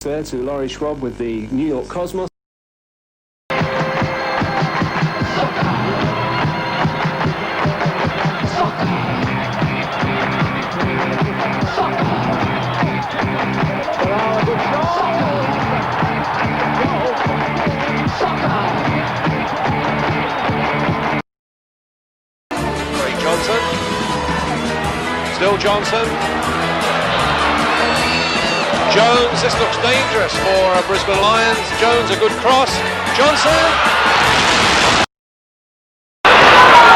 Fair to Laurie Schwab with the New York Cosmos. Johnson. Still Johnson. Jones, this looks dangerous for Brisbane Lions. Jones, a good cross. Johnson.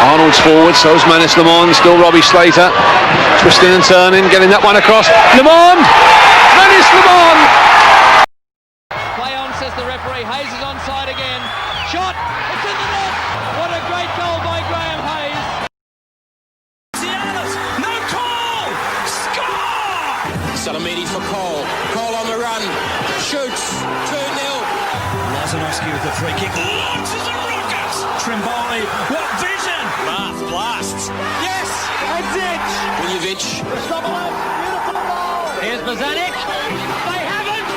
Arnold's forward, so's Manus Lamont, still Robbie Slater. Twisting and turning, getting that one across. Lamont! Manus Lamont! Play on, says the referee. Hayes is onside again. Shot! It's in the net! What a great goal by Graham Hayes! No call! Score! Salamidi for Cole. Cole on the run. Shoots. 2-0. Lazanovsky with the free kick. Launches a rocket! Trimboli. What vision! Blasts. Yes! That's it! Vujovic. Beautiful goal! Here's Bozanic. They haven't!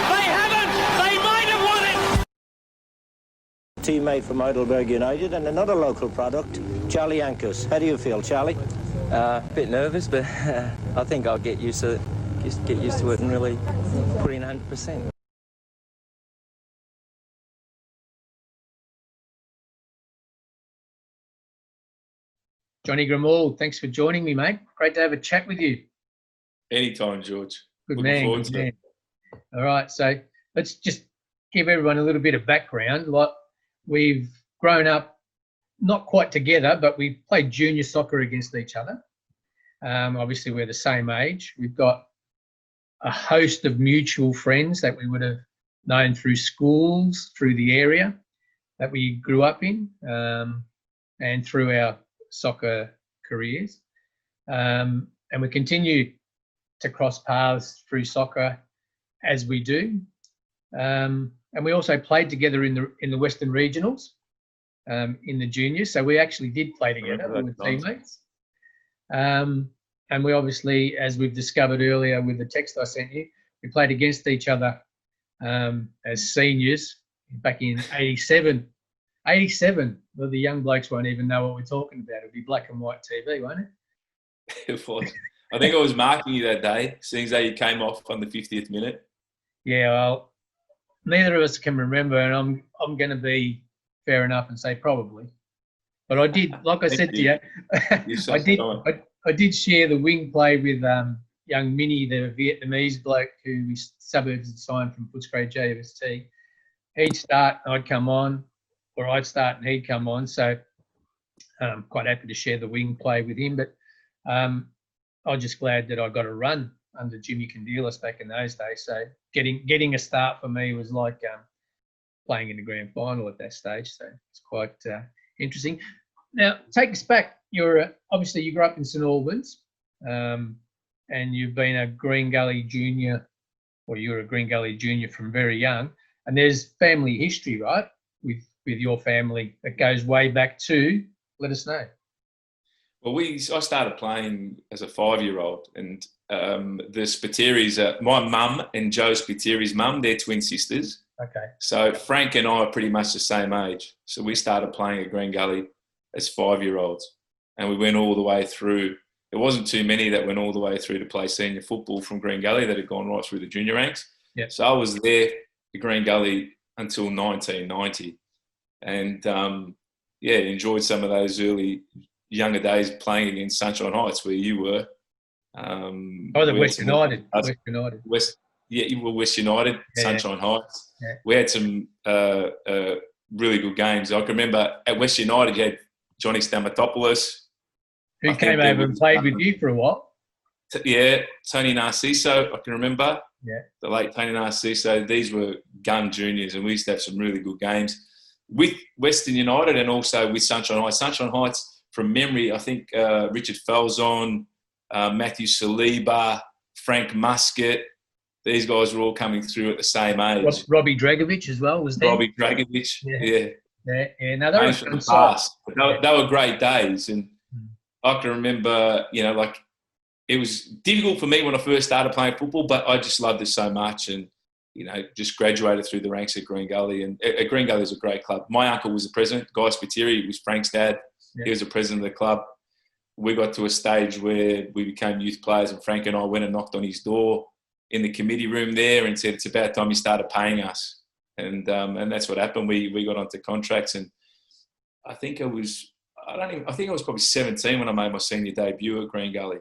They might have won it! Teammate from Heidelberg United and another local product, Charlie Ankus. How do you feel, Charlie? A bit nervous, but I think I'll get used to it. Just get used to it and really put in 100%. Johnny Grimaud, thanks for joining me, mate. Great to have a chat with you. Anytime, George. Good man. All right, so let's just give everyone a little bit of background. Like, we've grown up not quite together, but we've played junior soccer against each other. Obviously, we're the same age. We've got a host of mutual friends that we would have known through schools, through the area that we grew up in, and through our soccer careers. And we continue to cross paths through soccer as we do. And we also played together in the Western Regionals, in the juniors. So we actually did play together. We were teammates. And we obviously, as we've discovered earlier with the text I sent you, we played against each other as seniors back in 87. 87. Well, the young blokes won't even know what we're talking about. It'll be black and white TV, won't it? It was. I think I was marking you that day, seeing as though you came off on the 50th minute. Yeah, well, neither of us can remember, and I'm going to be fair enough and say probably. But I did, like I said to you, I did share the wing play with young Minnie, the Vietnamese bloke who we suburbs had signed from Footscray JFST. He'd start, I'd come on, or I'd start and he'd come on. So I'm quite happy to share the wing play with him. But I'm just glad that I got a run under Jimmy Candelas back in those days. So getting a start for me was like playing in the grand final at that stage. So it's quite interesting. Now, take us back. Obviously you grew up in St Albans, and you've been a Green Gully junior, or you're a Green Gully junior from very young. And there's family history, right, with your family that goes way back to. Let us know. Well, I started playing as a 5-year-old, and the Spitieris, my mum and Joe Spitieris' mum, they're twin sisters. Okay. So Frank and I are pretty much the same age. So we started playing at Green Gully as 5-year-olds, and we went all the way through. There wasn't too many that went all the way through to play senior football from Green Gully that had gone right through the junior ranks. Yep. So I was there at Green Gully until 1990, and enjoyed some of those younger days playing against Sunshine Heights where you were. West United. You were West United, yeah. Sunshine Heights. Yeah. We had some really good games. I can remember at West United you had Johnny Stamatopoulos. Who came over and played with you for a while. Yeah, Tony Narciso, I can remember. Yeah. The late Tony Narciso. These were gun juniors, and we used to have some really good games with Western United and also with Sunshine Heights. Sunshine Heights, from memory, I think Richard Falzon, Matthew Saliba, Frank Muscat, these guys were all coming through at the same age. Robbie Dragovic as well was there. Robbie Dragovic, yeah. No, they were from the past. They were great days, and I can remember, it was difficult for me when I first started playing football, but I just loved it so much, and just graduated through the ranks at Green Gully. And Green Gully is a great club. My uncle was the president, Guy Spiteri, was Frank's dad. Yeah. He was the president of the club. We got to a stage where we became youth players, and Frank and I went and knocked on his door in the committee room there and said, it's about time you started paying us. And that's what happened. We got onto contracts, and I think I was probably 17 when I made my senior debut at Green Gully.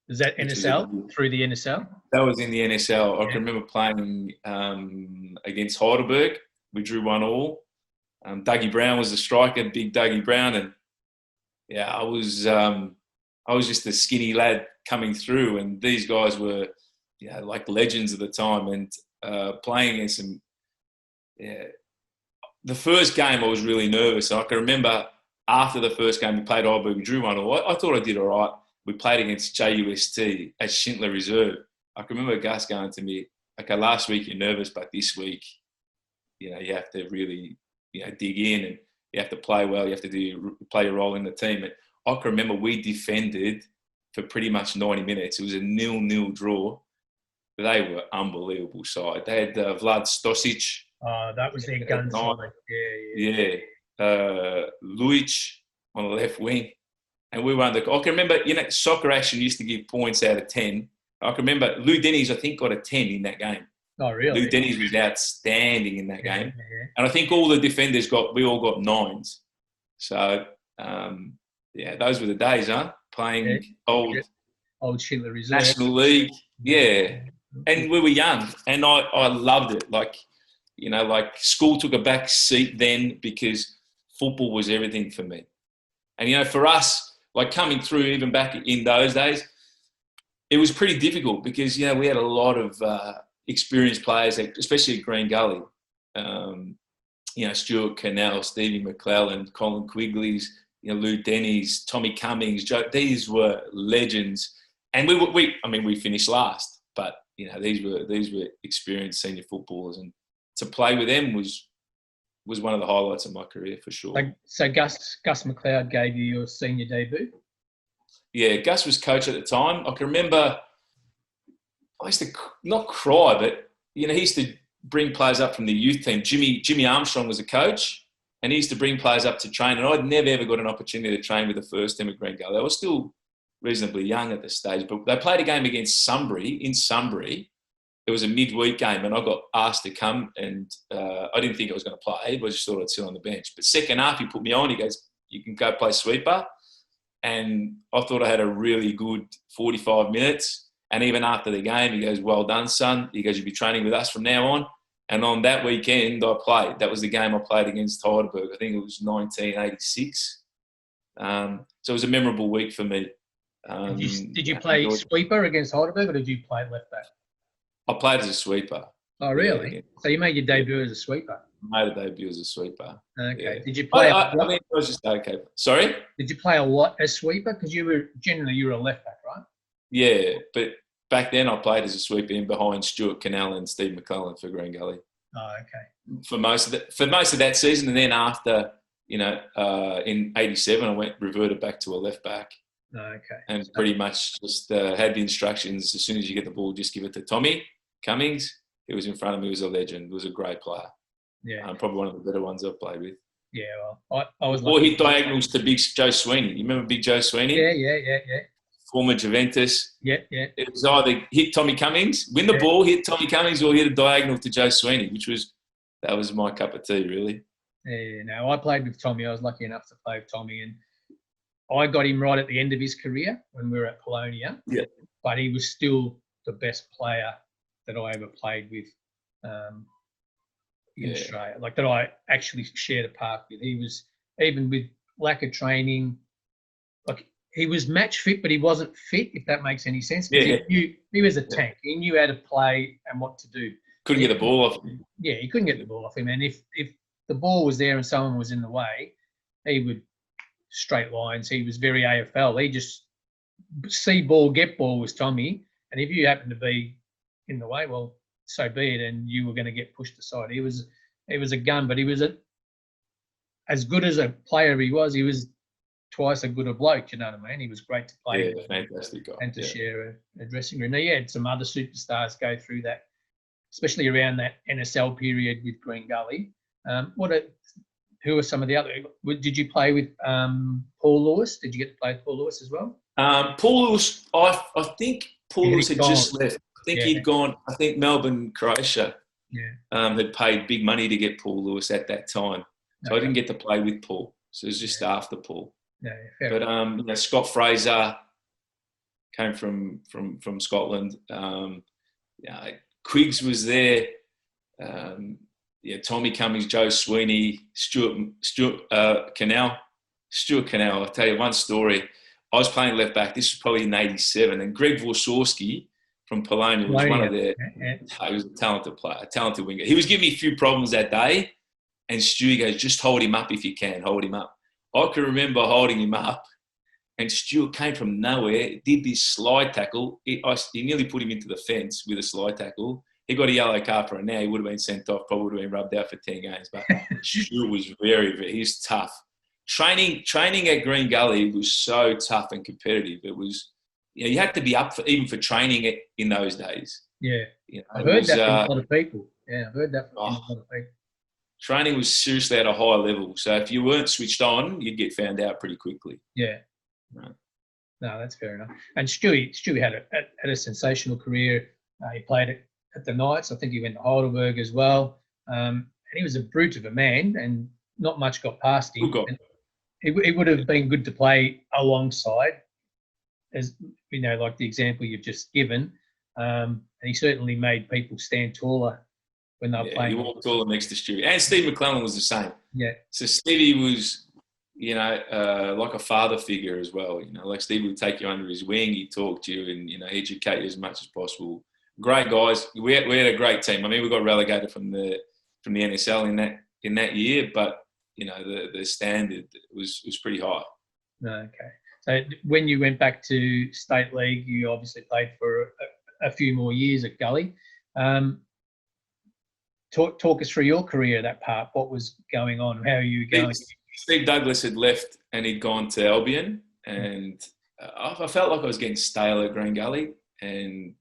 Was that NSL, through the NSL? That was in the NSL. I can remember playing against Heidelberg. We drew 1-1. Dougie Brown was the striker, big Dougie Brown. And yeah, I was just a skinny lad coming through, and these guys were, like legends at the time, and playing against them. Yeah. The first game I was really nervous. I can remember after the first game we played Heidelberg, we drew 1-1. I thought I did all right. We played against JUST at Schindler Reserve. I can remember Gus going to me, okay, last week you're nervous, but this week, you have to really, dig in, and you have to play well. You have to play your role in the team. And I can remember we defended for pretty much 90 minutes. It was a 0-0 draw. They were unbelievable side. They had Vlad Stosic. Oh, that was their gun side. Yeah. Luic on the left wing. And we were I can remember, Soccer Action used to give points out of 10. I can remember Lou Denny's, I think, got a 10 in that game. Oh, really? Lou Denny's was outstanding in that game. And I think all the defenders we all got 9s. So, those were the days, huh? Playing old Schindler Reserve. National League. Yeah. And we were young, and I loved it. Like school took a back seat then because football was everything for me. And, for us, like coming through even back in those days, it was pretty difficult because, we had a lot of experienced players, especially at Green Gully. Stuart Cannell, Stevie McClellan, Colin Quigley's, Lou Denny's, Tommy Cummings, Joe, these were legends. And we finished last, but, these were experienced senior footballers, and to play with them was one of the highlights of my career for sure. So Gus Mc Leod gave you your senior debut? Yeah, Gus was coach at the time. I can remember I used to not cry, but, he used to bring players up from the youth team. Jimmy Armstrong was a coach, and he used to bring players up to train, and I'd never, ever got an opportunity to train with the first team at Green Gully. I was still reasonably young at this stage, but they played a game against Sunbury in Sunbury. It was a midweek game, and I got asked to come, and I didn't think I was going to play. I just thought I'd sit on the bench. But second half, he put me on. He goes, you can go play sweeper. And I thought I had a really good 45 minutes. And even after the game, he goes, well done, son. He goes, you'll be training with us from now on. And on that weekend, I played. That was the game I played against Heidelberg. I think it was 1986. So it was a memorable week for me. Did you play sweeper against Heidelberg, or did you play left back? I played as a sweeper. Oh, really? Yeah. So you made your debut as a sweeper? I made a debut as a sweeper. Okay. Yeah. Did you play? I was just okay. Sorry? Did you play a lot as sweeper? Because you were a left back, right? Yeah, but back then I played as a sweeper in behind Stuart Cannell and Steve McClellan for Green Gully. Oh, okay. For most of that season, and then after, in '87, I reverted back to a left back. Oh, okay. And pretty much just had the instructions: as soon as you get the ball, just give it to Tommy Cummings. He was in front of me. He was a legend. He was a great player. Yeah. Probably one of the better ones I've played with. Yeah, well, I was. Or hit diagonals to Big Joe Sweeney. You remember Big Joe Sweeney? Yeah. Former Juventus. Yeah. It was either hit Tommy Cummings, win the ball, hit Tommy Cummings, or hit a diagonal to Joe Sweeney, that was my cup of tea, really. Yeah, no, I played with Tommy. I was lucky enough to play with Tommy, and I got him right at the end of his career when we were at Polonia. Yeah. But he was still the best player that I ever played with in Australia, like that I actually shared a park with. He was, even with lack of training, like he was match fit, but he wasn't fit, if that makes any sense. Yeah. He was a tank. He knew how to play and what to do. Couldn't get the ball off him. Yeah, he couldn't get the ball off him. And if the ball was there and someone was in the way, he would straight lines. He was very AFL. He just see ball, get ball was Tommy. And if you happen to be in the way, well, so be it, and you were going to get pushed aside. He was a gun, but he was as good as a player he was twice as good a bloke, you know what I mean? He was great to play with. Fantastic guy. And to share a dressing room. Now, he had some other superstars go through that especially around that NSL period with Green Gully. Who are some of the other? Did you play with Paul Lewis? Did you get to play with Paul Lewis as well? Paul Lewis, I think Paul Lewis had just left. I think he'd gone. I think Melbourne, Croatia, had paid big money to get Paul Lewis at that time. So I didn't get to play with Paul. So it was just after Paul. But Scott Fraser came from Scotland. Quiggs was there. Tommy Cummings, Joe Sweeney, Stuart Canal. I'll tell you one story. I was playing left back. This was probably in '87, and Greg Warsorski from Polonia was one of their. He was a talented player, a talented winger. He was giving me a few problems that day, and Stu goes, "Just hold him up if you can. Hold him up." I can remember holding him up, and Stuart came from nowhere, did this slide tackle. He nearly put him into the fence with a slide tackle. He got a yellow card for it. Now he would have been sent off, probably would have been rubbed out for 10 games. But Stuart was he's tough. Training at Green Gully was so tough and competitive. It was, you had to be up even for training it in those days. Yeah. I've heard that from a lot of people. Yeah, I've heard that from a lot of people. Training was seriously at a high level. So if you weren't switched on, you'd get found out pretty quickly. Yeah. Right. No, that's fair enough. And Stewie had a sensational career. He played at the Knights. I think he went to Heidelberg as well. And he was a brute of a man, and not much got past him. It would have been good to play alongside, as like the example you've just given. And he certainly made people stand taller when they were playing. He walked taller next to Stewie. And Steve McClellan was the same. Yeah. So Stevie was, like a father figure as well. Like Steve would take you under his wing, he'd talk to you and, educate you as much as possible. Great guys. We had a great team. I mean, we got relegated from the NSL in that year, but the standard was pretty high. Okay. So when you went back to State League, you obviously played for a few more years at Gully. Talk us through your career, that part. What was going on? How are you going? Steve Douglas had left and he'd gone to Albion, and I felt like I was getting stale at Green Gully and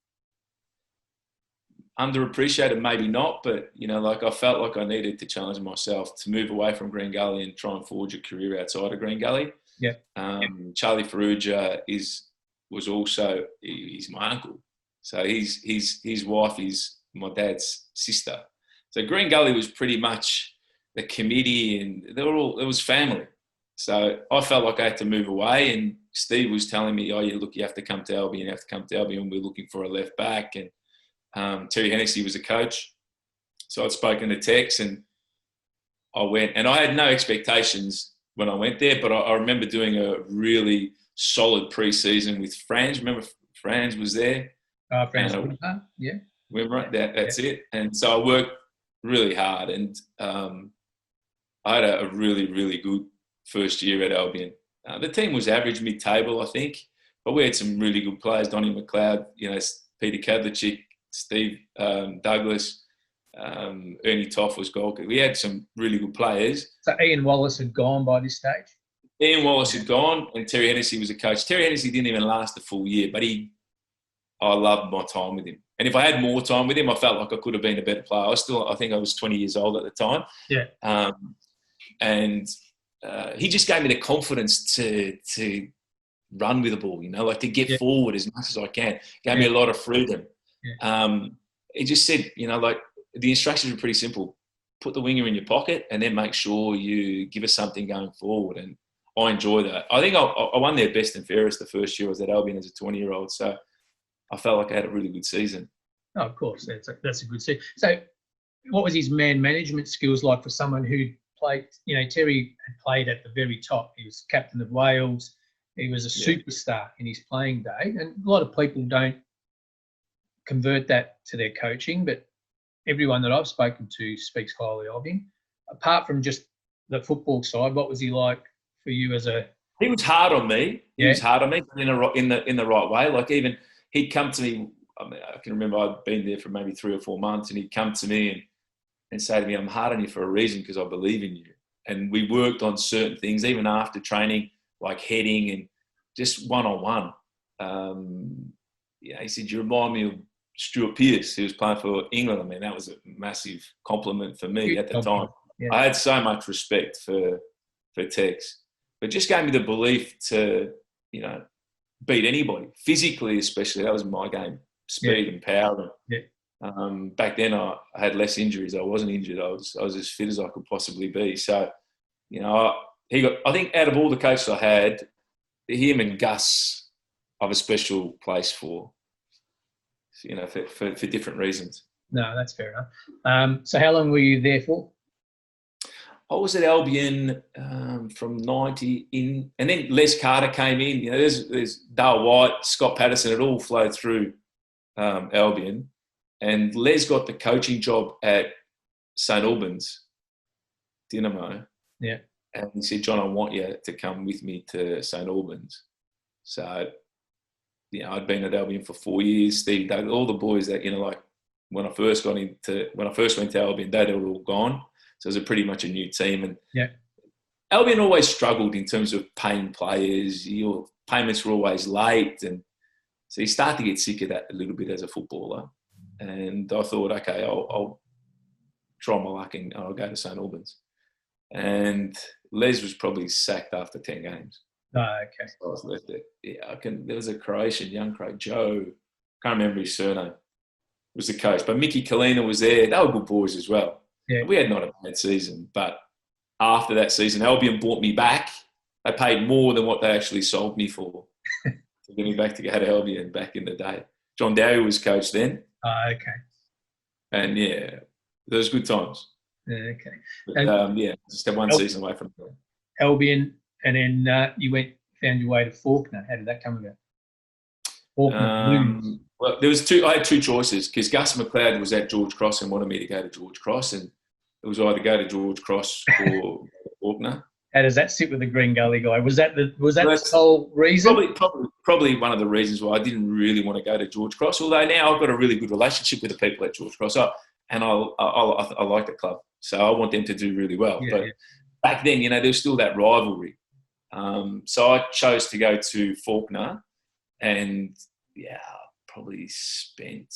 underappreciated, maybe not, but I felt like I needed to challenge myself to move away from Green Gully and try and forge a career outside of Green Gully. Yeah. Charlie Farrugia he's my uncle, so his wife is my dad's sister. So Green Gully was pretty much the committee, and it was family. So I felt like I had to move away, and Steve was telling me, "Oh, yeah, look, you have to come to Albion. You have to come to Albion. We're looking for a left back." And Terry Hennessey was a coach. So I'd spoken to Tex, and I went, and I had no expectations when I went there, but I remember doing a really solid pre-season with Franz. Remember Franz was there? Franz, yeah. Remember, that's it. And so I worked really hard, and I had a really, really good first year at Albion. The team was average, mid-table, I think, but we had some really good players. Donnie McLeod, Peter Kadlachik, Steve Douglas, Ernie Toff was goalkeeper. We had some really good players. So Ian Wallace had gone by this stage? Ian Wallace had gone, and Terry Hennessey was a coach. Terry Hennessey didn't even last a full year, but I loved my time with him. And if I had more time with him, I felt like I could have been a better player. I think I was 20 years old at the time. Yeah. And he just gave me the confidence to run with the ball, to get forward as much as I can. Gave me a lot of freedom. Yeah. He just said, the instructions were pretty simple. Put the winger in your pocket and then make sure you give us something going forward. And I enjoy that. I think I won their best and fairest the first year I was at Albion as a 20-year-old. So I felt like I had a really good season. Oh, of course. That's a good season. So what was his man management skills like for someone who played, Terry had played at the very top. He was captain of Wales. He was a superstar in his playing day. And a lot of people don't convert that to their coaching, but everyone that I've spoken to speaks highly of him. Apart from just the football side, what was he like for you as a... He was hard on me. He was hard on me in the right way. Like even he'd come to me, I can remember I'd been there for maybe 3 or 4 months, and he'd come to me and say to me, "I'm hard on you for a reason because I believe in you." And we worked on certain things, even after training, like heading and just one-on-one. He said, "You remind me Stuart Pearce, who was playing for England. I mean, that was a massive compliment for me at the time. Yeah. I had so much respect for Tex, but just gave me the belief to, beat anybody, physically especially. That was my game, speed and power. Back then I had less injuries. I wasn't injured. I was as fit as I could possibly be. So, I think out of all the coaches I had, him and Gus I have a special place for, for different reasons. No, that's fair enough. So how long were you there for? I was at Albion from 90 in, and then Les Carter came in. There's Dale White, Scott Patterson, it all flowed through Albion. And Les got the coaching job at St Albans Dynamo. Yeah. And he said, John, I want you to come with me to St Albans. So, I'd been at Albion for 4 years. Steve Doug, all the boys that, when I first went to Albion, they'd all gone. So it was pretty much a new team. And Albion always struggled in terms of paying players. Your payments were always late. And so you start to get sick of that a little bit as a footballer. And I thought, okay, I'll try my luck and I'll go to St Albans. And Les was probably sacked after 10 games. Oh, okay. So I was left there. Yeah, there was a Croatian, young Croat, Joe, can't remember his surname, was the coach. But Mickey Kalina was there. They were good boys as well. Yeah. We had not a bad season. But after that season, Albion bought me back. They paid more than what they actually sold me for to get me back to go to Albion back in the day. John Dowie was coach then. Oh, okay. And, those good times. Yeah, okay. But, just had one season away from Albion, and then you found your way to Fawkner. How did that come about? Fawkner Blues. Well, I had two choices because Gus Mc Leod was at George Cross and wanted me to go to George Cross, and it was either go to George Cross or Fawkner. How does that sit with the Green Gully guy? Was that the sole reason? Probably one of the reasons why I didn't really want to go to George Cross. Although now I've got a really good relationship with the people at George Cross, and I like the club, so I want them to do really well. Back then, there's still that rivalry. So I chose to go to Fawkner, and probably spent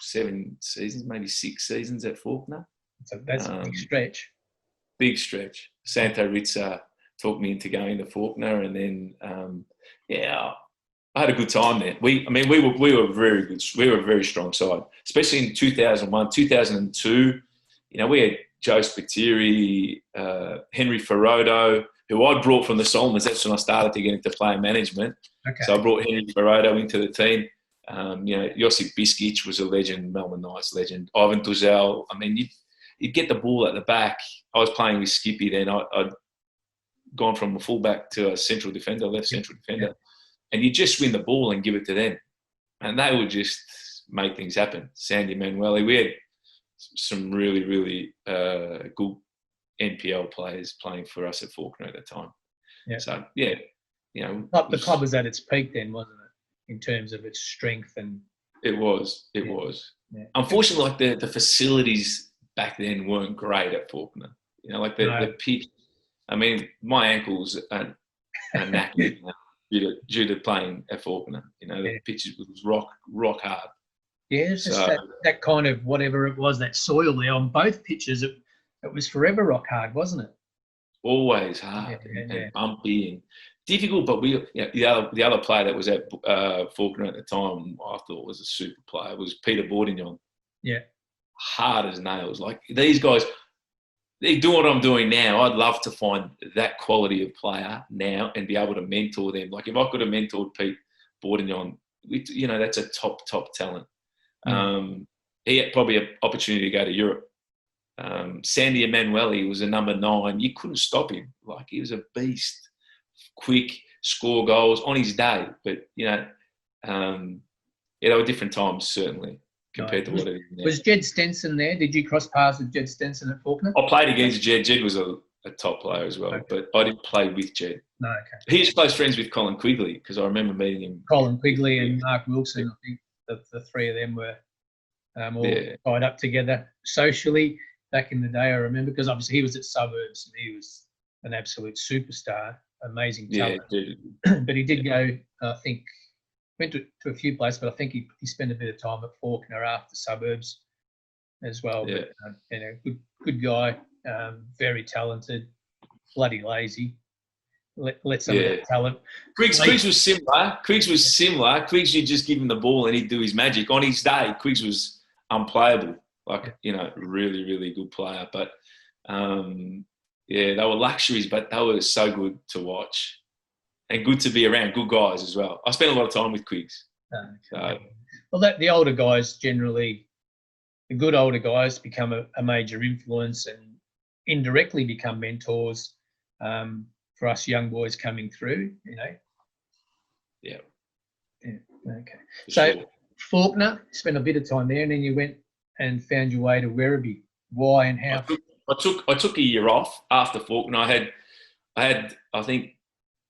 7 seasons, maybe 6 seasons at Fawkner. So that's a big stretch. Big stretch. Santo Rizza talked me into going to Fawkner, and then I had a good time there. We were very good. We were a very strong side, especially in 2001, 2002. We had Joe Spiteri, Henry Ferrodo, who I brought from the Solomons. That's when I started to get into player management. Okay. So I brought Henry Ferrodo into the team. Josip Biskic was a legend, Melbourne Knights legend. Ivan Tuzel. I mean, you'd get the ball at the back. I was playing with Skippy then. I'd gone from a fullback to a central defender, left central defender. Yeah. And you just win the ball and give it to them. And they would just make things happen. Sandy Manueli. We had some really, really good NPL players playing for us at Fawkner at the time. Yeah. So, the club was at its peak then, wasn't it? In terms of its strength and... It was. Yeah. Unfortunately, the facilities back then weren't great at Fawkner. The pitch. I mean, my ankles are knackered due to playing at Fawkner. The pitch was rock hard. Yeah, it's just that kind of whatever it was, that soil there on both pitches, it was forever rock hard, wasn't it? Always hard and bumpy and difficult. But the other player that was at Fawkner at the time, I thought was a super player, was Peter Bourdignon. Yeah. Hard as nails. Like these guys, they're doing what I'm doing now. I'd love to find that quality of player now and be able to mentor them. Like if I could have mentored Pete Bourdignon, that's a top talent. He had probably an opportunity to go to Europe. Sandy Emanuele was a number 9. You couldn't stop him. Like he was a beast, quick, score goals on his day. But there were different times certainly compared to what it is now. Was Jed Stenson there? Did you cross paths with Jed Stenson at Fawkner? I played against Jed. Jed was a top player as well, but I didn't play with Jed. No, okay. He was close friends with Colin Quigley because I remember meeting him. Colin Quigley and Mark Wilson, I think the three of them were all tied up together socially back in the day, I remember, because obviously he was at Suburbs and he was an absolute superstar, amazing talent. Yeah, but he did go, I think, went to a few places, but I think he spent a bit of time at Fawkner after suburbs as well. Yeah. But, good guy, very talented, bloody lazy. Let some of that talent. Quiggs was similar. Quiggs, you'd just give him the ball and he'd do his magic. On his day, Quiggs was unplayable. Really, really good player. But, they were luxuries, but they were so good to watch and good to be around, good guys as well. I spent a lot of time with Quiggs. Well, the older guys generally, the good older guys become a major influence and indirectly become mentors for us young boys coming through, Yeah. Okay. So Fawkner, spent a bit of time there, and then you went and found your way to Werribee. Why and how? I took a year off after Fawkner. I had I think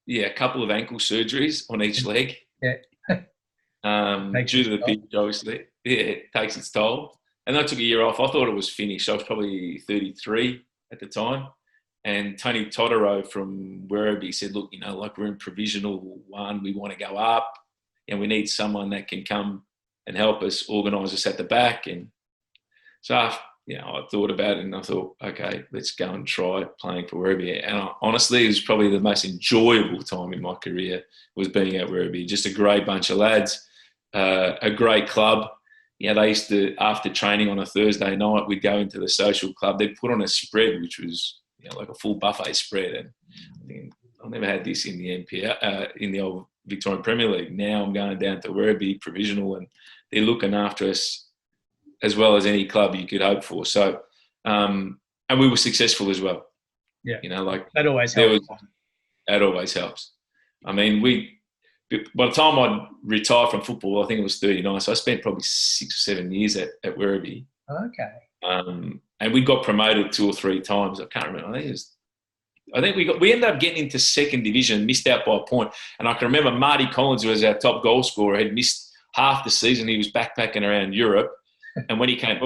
a couple of ankle surgeries on each leg. Yeah. Due to the pitch, obviously. Yeah, it takes its toll. And I took a year off. I thought it was finished. I was probably 33 at the time. And Tony Totoro from Werribee said, look, we're in provisional one. We want to go up and we need someone that can come and help us organise us at the back. And so, I thought about it and I thought, okay, let's go and try playing for Werribee. And honestly, it was probably the most enjoyable time in my career was being at Werribee. Just a great bunch of lads, a great club. They used to, after training on a Thursday night, we'd go into the social club. They'd put on a spread, which was like a full buffet spread. And I think I never had this in the NPL, in the old Victorian Premier League. Now I'm going down to Werribee provisional and they're looking after us as well as any club you could hope for. So, and we were successful as well. Yeah. That always helps. That always helps. I mean, by the time I retired from football, I think it was 39. So I spent probably 6 or 7 years at Werribee. Okay. And we got promoted 2 or 3 times. I can't remember. I think we ended up getting into second division, missed out by a point. And I can remember Marty Collins, who was our top goal scorer, had missed half the season. He was backpacking around Europe. And when he came,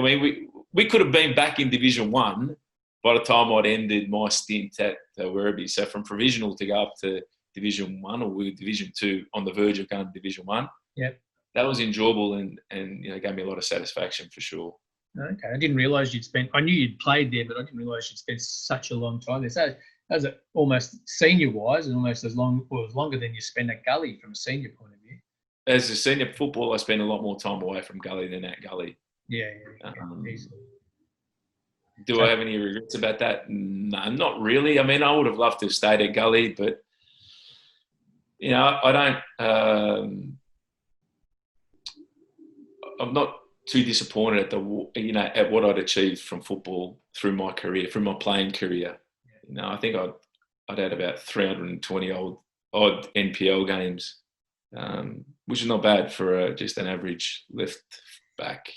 we could have been back in Division 1 by the time I'd ended my stint at Werribee. So from provisional to go up to Division 1 or we were Division 2 on the verge of going to Division 1. Yep. That was enjoyable and gave me a lot of satisfaction for sure. Okay. I didn't realise I knew you'd played there, but I didn't realise you'd spent such a long time there. So that was almost senior-wise and almost as long, or as longer than you spent at Gully from a senior point of view. As a senior footballer, I spent a lot more time away from Gully than at Gully. Yeah, easily. Do I have any regrets about that? No, not really. I mean, I would have loved to have stayed at Gully, but, I don't... I'm not too disappointed at what I'd achieved from football through my career, through my playing career. I think I'd had about 320 odd NPL games, which is not bad for just an average left back.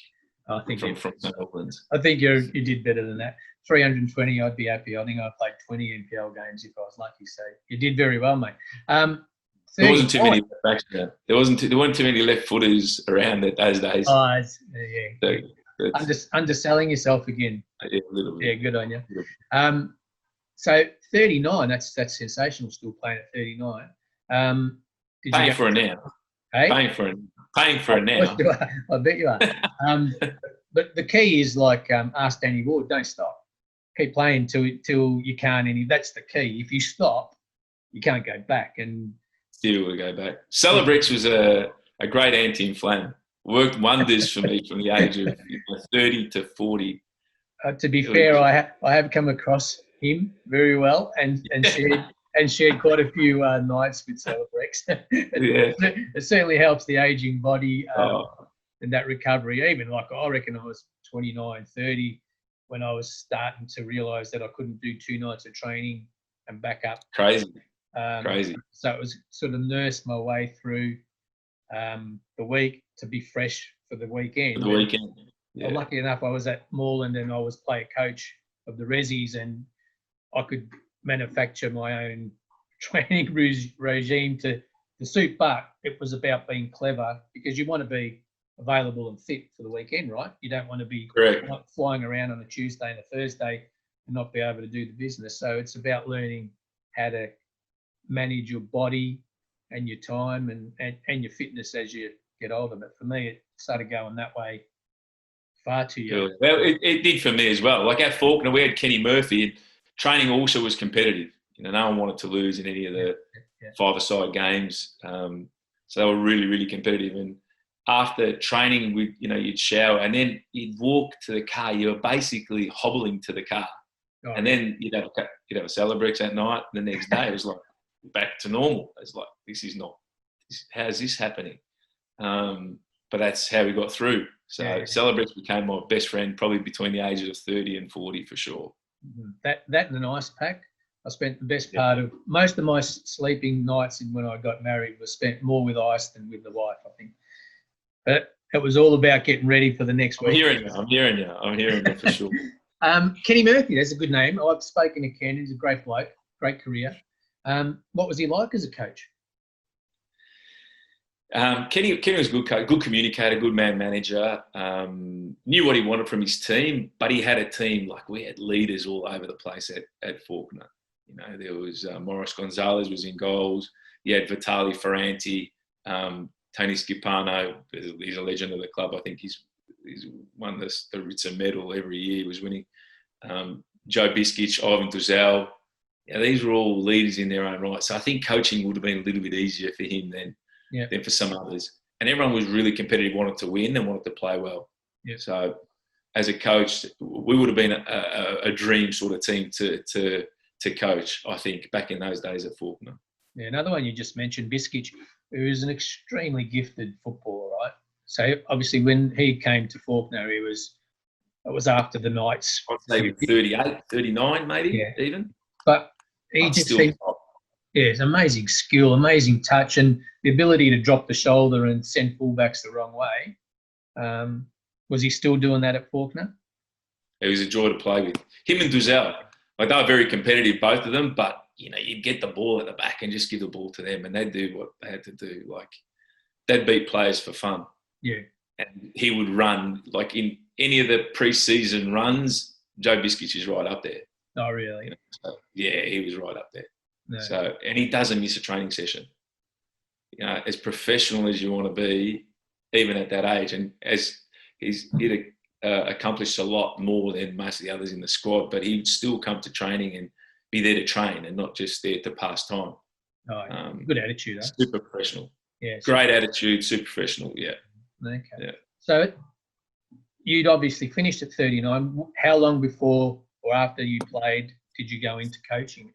I think from Melbourne. I think you did better than that. 320, I'd be happy. I think I played 20 NPL games if I was lucky. So you did very well, mate. There wasn't too many left backs there. There weren't too many left footers around at those days. Oh, so, underselling yourself again. Yeah, a little bit. Yeah, good on you. So 39, that's sensational. Still playing at 39. Paying for it now. Hey? Paying for it now. I bet you are. But the key is ask Danny Ward, don't stop. Keep playing till you can't any. That's the key. If you stop, you can't go back. And still will go back. Celebrex was a great anti-inflam. Worked wonders for me from the age of 30 to 40. To be fair, I have come across him very well and shared quite a few nights with Celebrex. It certainly helps the aging body and that recovery. Even I reckon I was 29, 30 when I was starting to realise that I couldn't do 2 nights of training and back up. Crazy. So it was sort of nursed my way through the week to be fresh for the weekend. Yeah. Lucky enough, I was at Moreland and I was player coach of the Rezzies and I could manufacture my own training regime to suit, but it was about being clever because you want to be available and fit for the weekend, right? You don't want to be flying around on a Tuesday and a Thursday and not be able to do the business. So it's about learning how to manage your body and your time and your fitness as you get older. But for me, it started going that way far too young. Well, it did for me as well. Like at Fawkner, we had Kenny Murphy, and training also was competitive. No one wanted to lose in any of the five-a-side games. So they were really, really competitive. And after training, you'd shower and then you'd walk to the car. You were basically hobbling to the car. Oh, and then you'd have a Celebrex that night. And the next day it was like back to normal. It's like, how's this happening? But that's how we got through. So Celebrex became my best friend probably between the ages of 30 and 40 for sure. That and an ice pack. I spent the best part of most of my sleeping nights when I got married was spent more with ice than with the wife, I think. But it was all about getting ready for the next week. I'm hearing you for sure. Kenny Murphy, that's a good name. I've spoken to Ken. He's a great bloke, great career. What was he like as a coach? Kenny was a good coach, good communicator, good man manager, knew what he wanted from his team, but he had a team, like we had leaders all over the place at Fawkner. There was Morris Gonzalez was in goals. You had Vitali Ferranti, Tony Schipano, he's a legend of the club. I think he's won the Ritzer medal every year. He was winning. Joe Biskic, Ivan Duzel. These were all leaders in their own right. So I think coaching would have been a little bit easier for him than for some others. And everyone was really competitive, wanted to win and wanted to play well. Yeah. So as a coach, we would have been a dream sort of team to coach, I think, back in those days at Fawkner. Yeah, another one you just mentioned, Biskic, who is an extremely gifted footballer, right? So obviously when he came to Fawkner, it was after the Knights. I'd say 38, 39 maybe even. But he just seemed, it's amazing skill, amazing touch, and the ability to drop the shoulder and send fullbacks the wrong way. Was he still doing that at Fawkner? It was a joy to play with. Him and Duzel, like they were very competitive, both of them, but you'd get the ball at the back and just give the ball to them and they'd do what they had to do. Like they'd beat players for fun. Yeah. And he would run, like in any of the pre-season runs, Joe Biskic is right up there. Oh, really? So, yeah, he was right up there. No. So, and he doesn't miss a training session. As professional as you want to be, even at that age, and as he'd accomplished a lot more than most of the others in the squad, but he'd still come to training and be there to train and not just there to pass time. Oh, good attitude, huh? Super professional. Yeah. Great attitude, super professional, yeah. Okay. Yeah. So you'd obviously finished at 39. How long before or after you played did you go into coaching?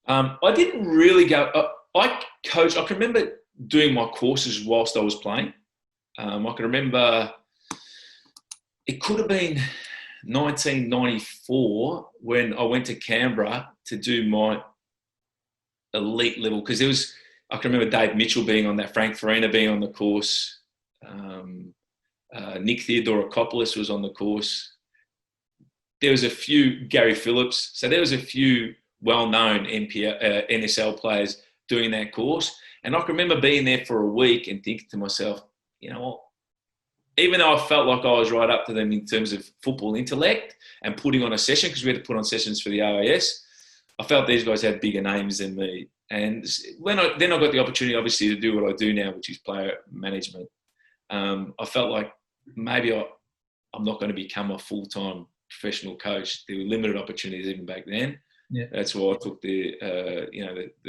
I didn't really go. I can remember doing my courses whilst I was playing. I can remember it could have been 1994 when I went to Canberra to do my elite level, because I can remember Dave Mitchell being on that, Frank Farina being on the course, Nick Theodorakopoulos was on the course. There was a few, Gary Phillips. So there was a few well-known NSL players doing that course. And I can remember being there for a week and thinking to myself, you know what? Even though I felt like I was right up to them in terms of football intellect and putting on a session, because we had to put on sessions for the OAS, I felt these guys had bigger names than me. And then I got the opportunity, obviously, to do what I do now, which is player management. I felt like maybe I'm not going to become a full-time professional coach. There were limited opportunities even back then. Yeah. That's why I took the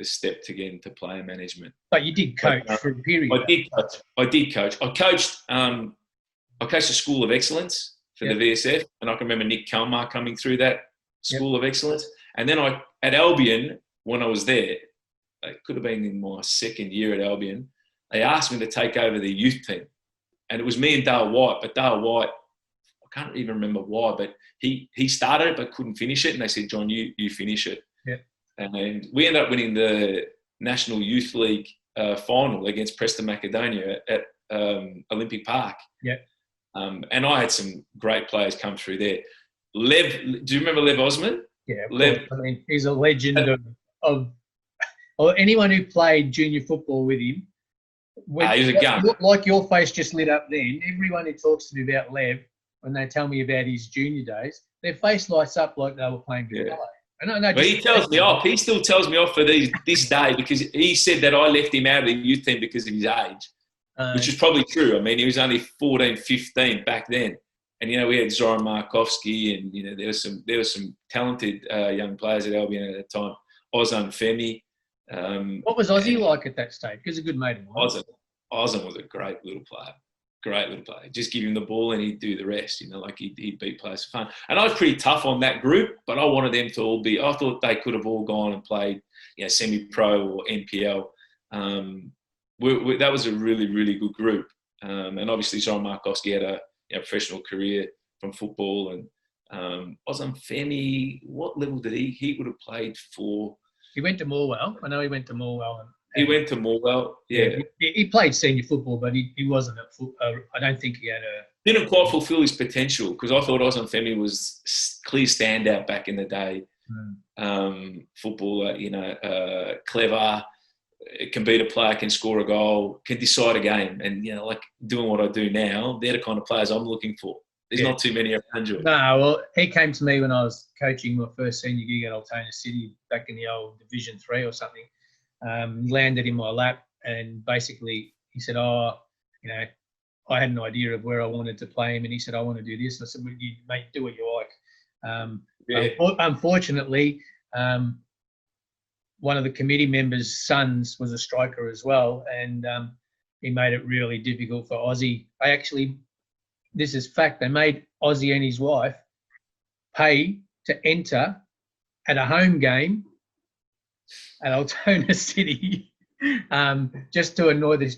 step to get into player management. But you did coach for a period. I did coach. I coached a School of Excellence for the VSF, and I can remember Nick Kalmar coming through that School of Excellence. And then at Albion, when I was there, it could have been in my second year at Albion, they asked me to take over the youth team. And it was me and Dale White, but Dale White, I can't even remember why, but he started it but couldn't finish it. And they said, John, you finish it. Yeah. And we ended up winning the National Youth League final against Preston Macedonia at Olympic Park. Yeah. And I had some great players come through there. Lev, do you remember Lev Osman? Yeah, Lev. I mean, he's a legend of anyone who played junior football with him. He's a gun. Like your face just lit up then. Everyone who talks to me about Lev, when they tell me about his junior days, their face lights up like they were playing good ballet. But he tells me off. He still tells me off for this day because he said that I left him out of the youth team because of his age, which is probably true. I mean, he was only 14, 15 back then. And, we had Zoran Markovsky and, there were some talented young players at Albion at that time. Ozan Femi. What was Ozzy like at that stage? He was a good mate of mine. Ozan was a great little player. Just give him the ball and he'd do the rest, he'd beat players for fun. And I was pretty tough on that group, but I wanted them to all I thought they could have all gone and played, semi-pro or NPL. That was a really, really good group. And obviously Zoran Markovsky had a professional career from football. And Ozan Femi, what level did he would have played for? He went to Morwell. I know he went to Morwell. He went to Morwell, yeah. He played senior football, but he wasn't I don't think he had didn't quite fulfil his potential because I thought Ozan Femi was clear standout back in the day. Footballer, clever, can beat a player, can score a goal, can decide a game. And, doing what I do now, they're the kind of players I'm looking for. There's not too many around you. No, well, he came to me when I was coaching my first senior gig at Altona City back in the old Division 3 or something. Landed in my lap and basically he said, I had an idea of where I wanted to play him and he said, I want to do this. And I said, well, you mate, do what you like. Unfortunately, one of the committee members' sons was a striker as well and he made it really difficult for Ozzy. This is fact, they made Ozzy and his wife pay to enter at a home game at Altona City, just to annoy the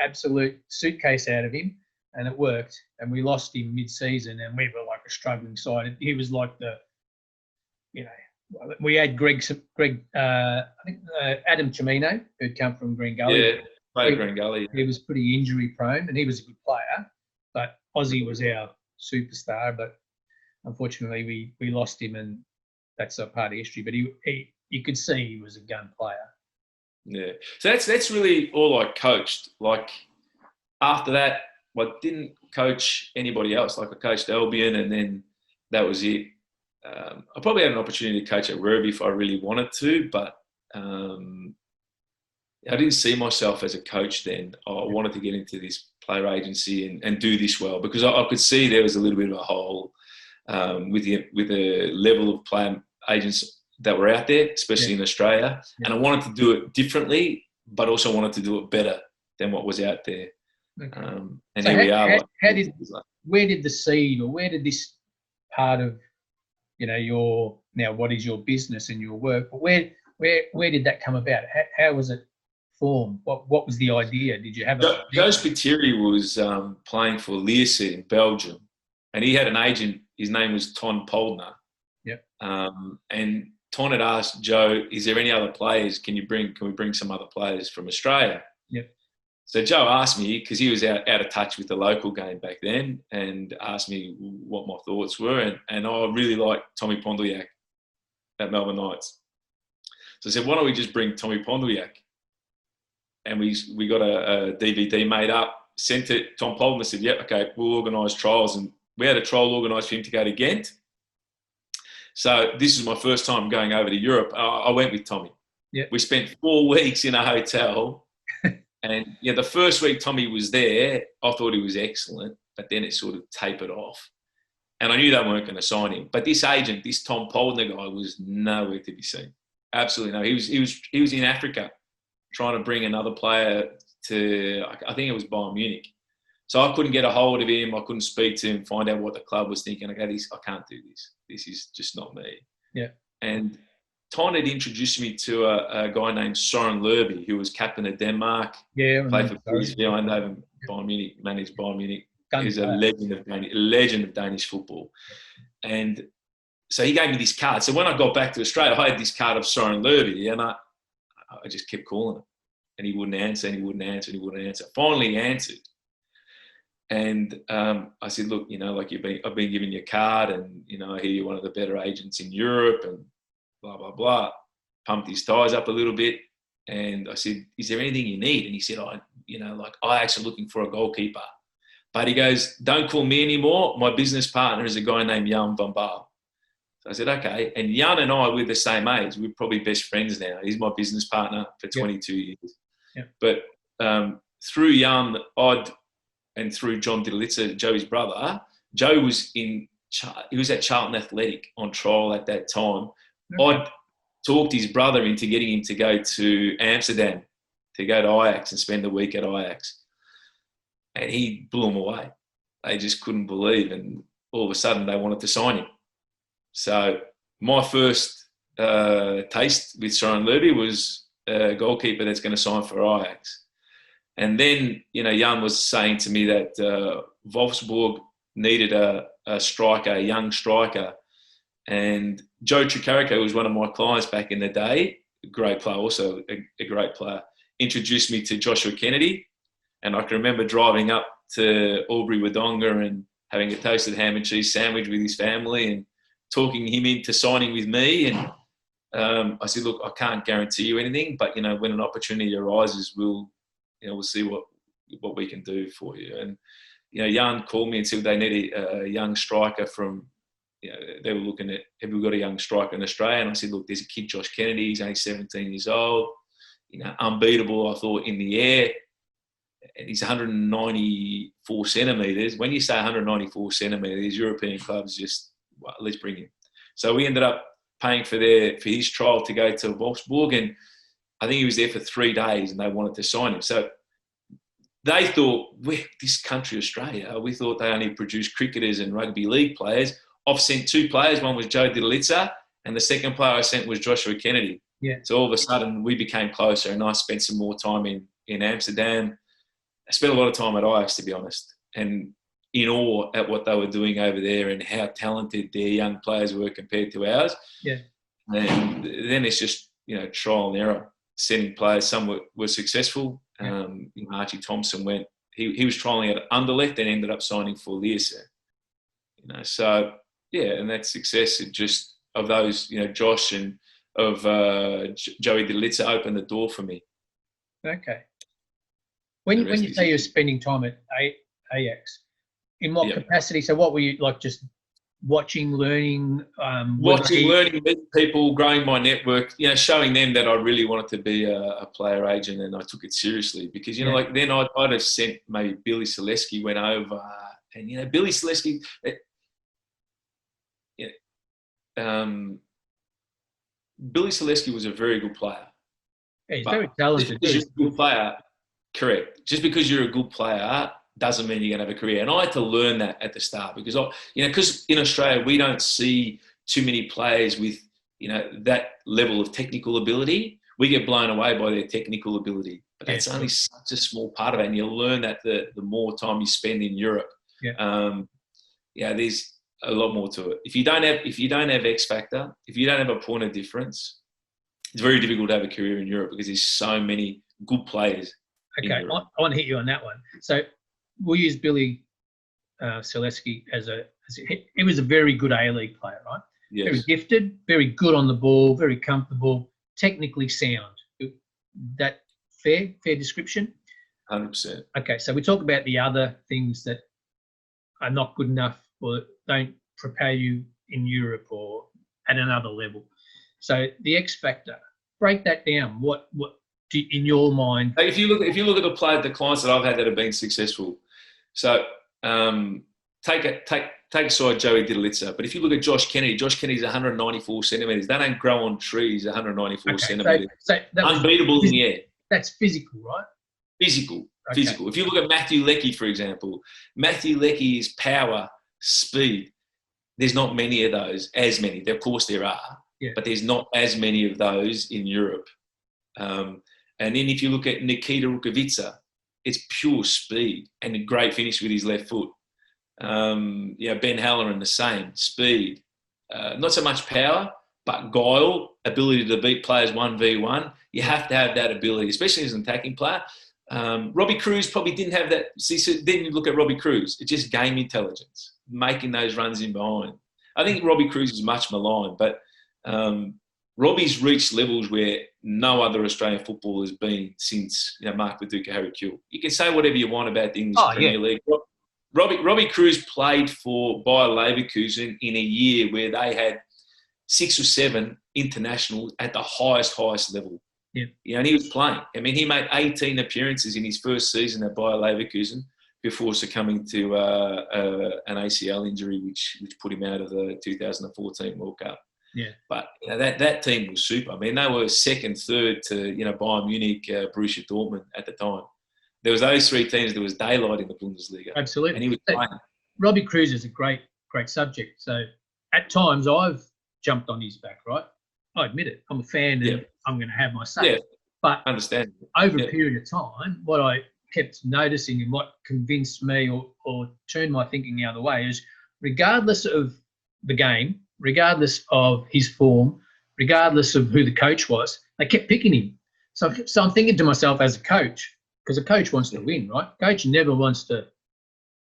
absolute suitcase out of him, and it worked. And we lost him mid-season, and we were like a struggling side. He was like we had Adam Chimino, who'd come from Green Gully. Yeah, played Green Gully. He was pretty injury-prone, and he was a good player. But Ozzy was our superstar. But unfortunately, we lost him, and that's a part of history. But he you could see he was a gun player. Yeah. So that's really all I coached. Like after that, I didn't coach anybody else. Like I coached Albion and then that was it. I probably had an opportunity to coach at Werribee if I really wanted to, but I didn't see myself as a coach then. I wanted to get into this player agency and do this well because I could see there was a little bit of a hole with the level of player agents that were out there, especially in Australia. Yeah. And I wanted to do it differently, but also wanted to do it better than what was out there. Okay. And so here we are. Where did the seed, or where did this part of, your, now what is your business and your work, but where did that come about? How was it formed? What was the idea? Did you have a... Gus Mc Leod was playing for Lierse in Belgium, and he had an agent. His name was Ton Poldner. Yep. And Ton had asked Joe, is there any other players? Can we bring some other players from Australia? Yep. So Joe asked me, because he was out of touch with the local game back then, and asked me what my thoughts were. And I really liked Tommy Pondliak at Melbourne Knights. So I said, why don't we just bring Tommy Pondliak? And we got a DVD made up, sent it. Tom Poldner said, yep, okay, we'll organise trials. And we had a trial organised for him to go to Ghent. So this is my first time going over to Europe. I went with Tommy. Yeah. We spent 4 weeks in a hotel. And the first week Tommy was there, I thought he was excellent, but then it sort of tapered off. And I knew they weren't going to sign him. But this agent, this Tom Poldner guy, was nowhere to be seen. Absolutely no. He was in Africa trying to bring another player to, I think it was Bayern Munich. So I couldn't get a hold of him. I couldn't speak to him, find out what the club was thinking. I can't do this. This is just not me. Yeah. And Ton had introduced me to a guy named Søren Lerby, who was captain of Denmark. Yeah. Played for PSV Eindhoven, Bayern Munich, managed Bayern Munich. He's a legend of Danish football. And so he gave me this card. So when I got back to Australia, I had this card of Søren Lerby, and I just kept calling him. And he wouldn't answer, and he wouldn't answer, and he wouldn't answer. Finally, he answered. And I said, look, like I've been given your card, and I hear you're one of the better agents in Europe, and blah blah blah. Pumped his tires up a little bit, and I said, is there anything you need? And he said, I actually looking for a goalkeeper. But he goes, don't call me anymore. My business partner is a guy named Jan van Baal. So I said, okay. And Jan and I, we're the same age. We're probably best friends now. He's my business partner for 22 years. Yeah. But through Jan, and through John Didlitzer, Joey's brother, Joe was he was at Charlton Athletic on trial at that time. Okay. I'd talked his brother into getting him to go to Amsterdam, to go to Ajax and spend the week at Ajax. And he blew him away. They just couldn't believe. And all of a sudden they wanted to sign him. So my first taste with Søren Lerby was a goalkeeper that's going to sign for Ajax. And then, Jan was saying to me that Wolfsburg needed a striker, a young striker. And Joe Tricarico was one of my clients back in the day, a great player, also a great player, introduced me to Joshua Kennedy. And I can remember driving up to Albury-Wodonga and having a toasted ham and cheese sandwich with his family and talking him into signing with me. And I said, look, I can't guarantee you anything, but, when an opportunity arises, we'll see what we can do for you. And, Jan called me and said they need a young striker from, they were looking at, have we got a young striker in Australia? And I said, look, there's a kid, Josh Kennedy, he's only 17 years old, unbeatable, I thought, in the air. And he's 194 centimetres. When you say 194 centimetres, European clubs just, well, let's bring him. So we ended up paying for his trial to go to Wolfsburg, and I think he was there for 3 days and they wanted to sign him. So they thought, this country, Australia, we thought they only produced cricketers and rugby league players. I've sent 2 players. One was Joe Didlitzer, and the second player I sent was Joshua Kennedy. Yeah. So all of a sudden we became closer, and I spent some more time in Amsterdam. I spent a lot of time at Ajax, to be honest, and in awe at what they were doing over there and how talented their young players were compared to ours. Yeah. And then it's just, trial and error, sending players. Some were successful. Yeah. Archie Thompson went, he was trialling at Anderlecht and ended up signing for Lierse. So, yeah, and that success of those, Josh and of Joey Didlitzer opened the door for me. Okay. When you say you're spending time at Ajax, in what capacity? So what were you, like, just watching, learning? Learning, meeting people, growing my network, showing them that I really wanted to be a player agent, and I took it seriously because, like then I'd have sent maybe Billy Selesky went over, and, Billy Selesky, Billy Selesky was a very good player. Yeah, he's very talented. Just because you're a good player, correct. Just because you're a good player doesn't mean you're going to have a career. And I had to learn that at the start because, because in Australia, we don't see too many players with, that level of technical ability. We get blown away by their technical ability, but that's only such a small part of it. And you'll learn that the more time you spend in Europe. Yeah. There's a lot more to it. If you don't have X factor, if you don't have a point of difference, it's very difficult to have a career in Europe because there's so many good players. Okay, I want to hit you on that one. So we'll use Billy Selesky he was a very good A-League player, right? Yes. Very gifted, very good on the ball, very comfortable, technically sound. That fair description? 100%. Okay, so we talk about the other things that are not good enough or don't prepare you in Europe or at another level. So the X factor, break that down. What in your mind? If you look at the clients that I've had that have been successful, so take aside Joey Didlitzer, but if you look at Josh Kennedy's 194 centimetres. They don't grow on trees. 194 centimetres, so unbeatable in the air. That's physical, right? Physical. Okay. Physical. If you look at Matthew Leckie, for example, Matthew Leckie is power, speed. There's not many of those. As many, of course there are, but there's not as many of those in Europe. And then if you look at Nikita Rukavica, it's pure speed and a great finish with his left foot. Ben Halloran, the same, speed. Not so much power, but guile, ability to beat players 1v1. You have to have that ability, especially as an attacking player. Robbie Cruz probably didn't have that. See, so then you look at Robbie Cruz. It's just game intelligence, making those runs in behind. I think Robbie Cruz is much maligned, but Robbie's reached levels where no other Australian footballer has been since Mark Viduka, Harry Kewell. You can say whatever you want about the English Premier League. Robbie Cruz played for Bayer Leverkusen in a year where they had 6 or 7 internationals at the highest level. Yeah. You know, and he was playing. I mean, he made 18 appearances in his first season at Bayer Leverkusen before succumbing to an ACL injury, which put him out of the 2014 World Cup. Yeah. But you know, that team was super. I mean, they were second, third to Bayern Munich, Borussia Dortmund at the time. There was those 3 teams. There was daylight in the Bundesliga. Absolutely. And he was playing. Robbie Cruz is a great subject. So at times I've jumped on his back, right? I admit it. I'm a fan and I'm going to have my say. Yeah. But understand. Over a period of time, what I kept noticing and what convinced me or turned my thinking the other way is regardless of the game, regardless of his form, regardless of who the coach was, they kept picking him. So I'm thinking to myself as a coach, because a coach wants to win, right? Coach never wants to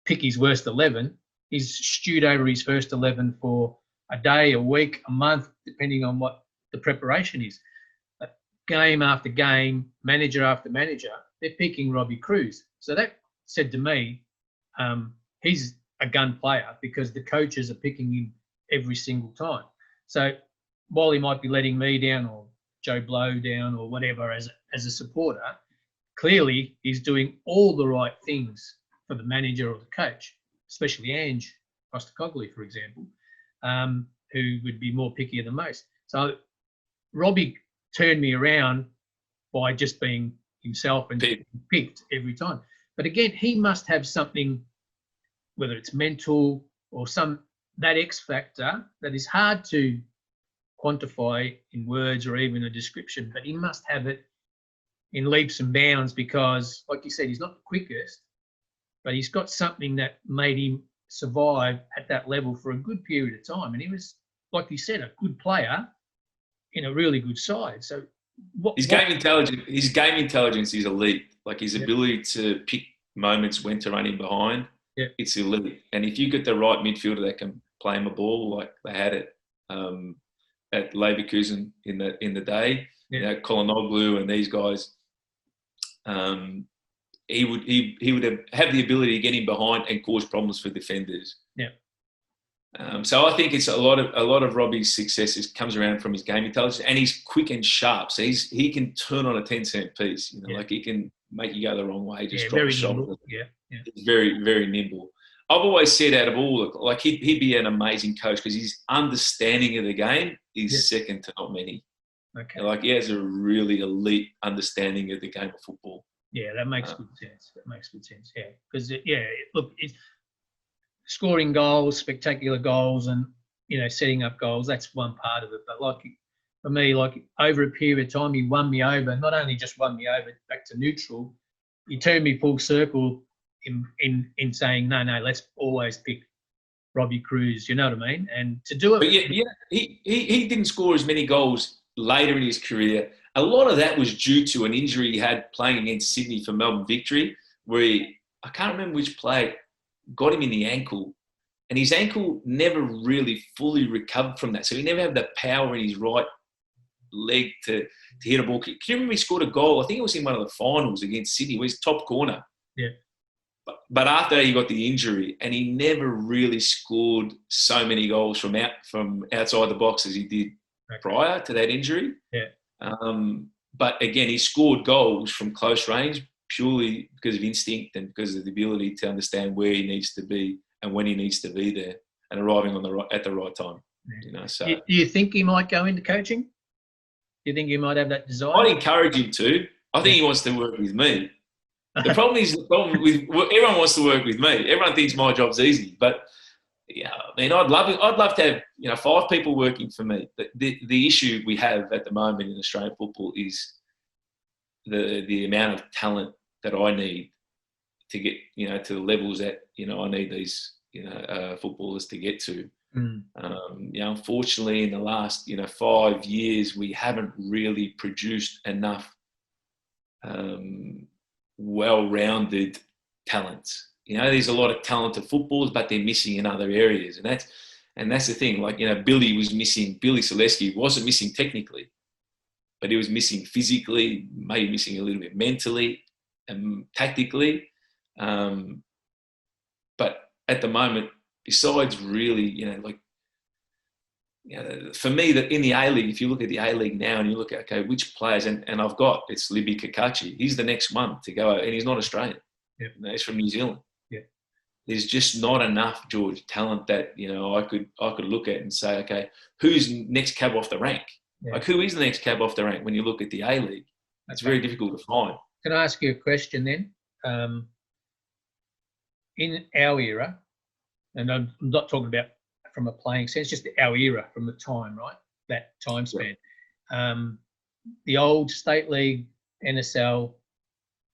pick his worst 11. He's stewed over his first 11 for a day, a week, a month, depending on what the preparation is. But game after game, manager after manager, they're picking Robbie Cruz. So that said to me, he's a gun player because the coaches are picking him every single time. So while he might be letting me down or Joe Blow down or whatever as a supporter, clearly he's doing all the right things for the manager or the coach, especially Ange Postecoglou, for example, who would be more pickier than most. So Robbie turned me around by just being himself and picked every time. But again, he must have something, whether it's mental or that X factor that is hard to quantify in words or even a description, but he must have it in leaps and bounds because, like you said, he's not the quickest, but he's got something that made him survive at that level for a good period of time. And he was, like you said, a good player in a really good side. So his game intelligence is elite. Like his ability to pick moments when to run in behind, it's elite. And if you get the right midfielder that can play him a ball like they had it at Leverkusen in the day, Kolonoglu and these guys, he would have the ability to get in behind and cause problems for defenders. Yeah. So I think it's a lot of Robbie's success comes around from his game intelligence, and he's quick and sharp. So he can turn on a 10-cent piece. Like he can make you go the wrong way. Just drop the shoulder. He's very, very nimble. I've always said out of all, like he'd be an amazing coach because his understanding of the game is second to not many. Okay. Like he has a really elite understanding of the game of football. Yeah, that makes good sense. Yeah, because look, it's scoring goals, spectacular goals, and setting up goals. That's one part of it. But like for me, like over a period of time, he won me over. Not only just won me over back to neutral, he turned me full circle in saying no, let's always pick Robbie Cruz. You know what I mean? And to do it, but he didn't score as many goals later in his career. A lot of that was due to an injury he had playing against Sydney for Melbourne Victory, where I can't remember which play got him in the ankle, and his ankle never really fully recovered from that. So he never had the power in his right leg to hit a ball. Can you remember he scored a goal? I think it was in one of the finals against Sydney, where he's top corner. Yeah. But after he got the injury, and he never really scored so many goals from outside the box as he did prior to that injury. Yeah. But again, he scored goals from close range purely because of instinct and because of the ability to understand where he needs to be and when he needs to be there and arriving at the right time. So do you think he might go into coaching? Do you think he might have that desire? I'd encourage him to. I think he wants to work with me. The problem with everyone wants to work with me. Everyone thinks my job's easy, but I mean, I'd love to have 5 people working for me. But the issue we have at the moment in Australian football is the amount of talent that I need to get to the levels that I need these footballers to get to. Unfortunately, in the last 5 years, we haven't really produced enough well-rounded talents. There's a lot of talented footballers, but they're missing in other areas, and that's the thing. Like Billy was missing. Billy Selesky wasn't missing technically, but he was missing physically, maybe missing a little bit mentally and tactically. But at the moment, besides really, for me, that in the A-League, if you look at the A-League now and you look at, okay, which players, and it's Libby Kakachi. He's the next one to go, and he's not Australian. Yep. He's from New Zealand. Yeah. There's just not enough, George, talent that, I could look at and say, okay, who's next cab off the rank? Yeah. Like, who is the next cab off the rank when you look at the A-League? It's very difficult to find. Can I ask you a question then? In our era, and I'm not talking about from a playing sense, just our era, from the time, right? That time span. Yeah. The old State League, NSL,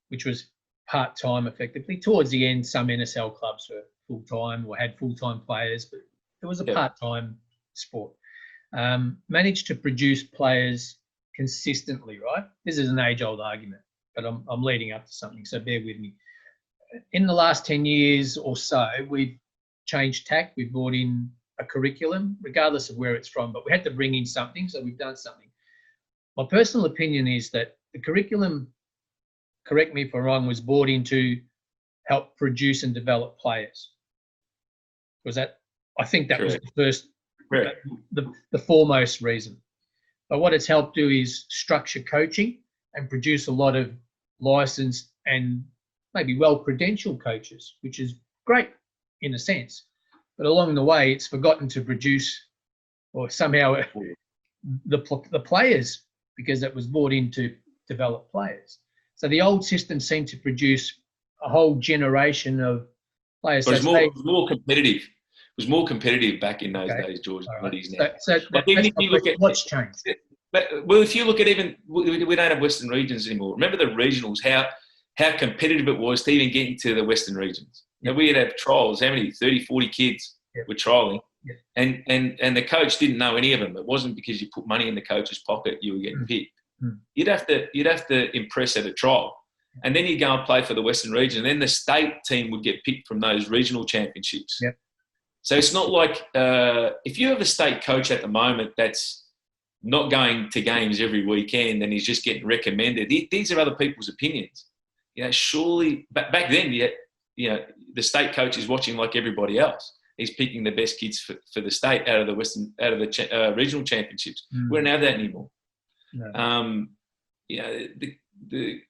which was part-time effectively. Towards the end, some NSL clubs were full-time or had full-time players, but it was a part-time sport. Managed to produce players consistently, right? This is an age-old argument, but I'm leading up to something, so bear with me. In the last 10 years or so, we've changed tack. We've brought in a curriculum, regardless of where it's from, but we had to bring in something, so we've done something. My personal opinion is that the curriculum, correct me if I'm wrong, was brought in to help produce and develop players. I think that was the first, the foremost reason. But what it's helped do is structure coaching and produce a lot of licensed and maybe well-credentialed coaches, which is great in a sense. But along the way, it's forgotten to produce, or somehow the players, because it was brought in to develop players. So the old system seemed to produce a whole generation of players. But it was more competitive. It was more competitive back in those days, George, than what it is now. So if you look at what's changed. Well, if you look at even, we don't have Western regions anymore. Remember the regionals, how competitive it was to even get into the Western regions. You know, we'd have trials, how many, 30, 40 kids were trialling. Yeah. And the coach didn't know any of them. It wasn't because you put money in the coach's pocket you were getting picked. You'd have to impress at a trial. And then you go and play for the Western region. And then the state team would get picked from those regional championships. Yep. So it's not like if you have a state coach at the moment that's not going to games every weekend and he's just getting recommended, these are other people's opinions. You know, surely back then, the state coach is watching like everybody else. He's picking the best kids for the state out of the regional championships. We don't have that anymore. No. The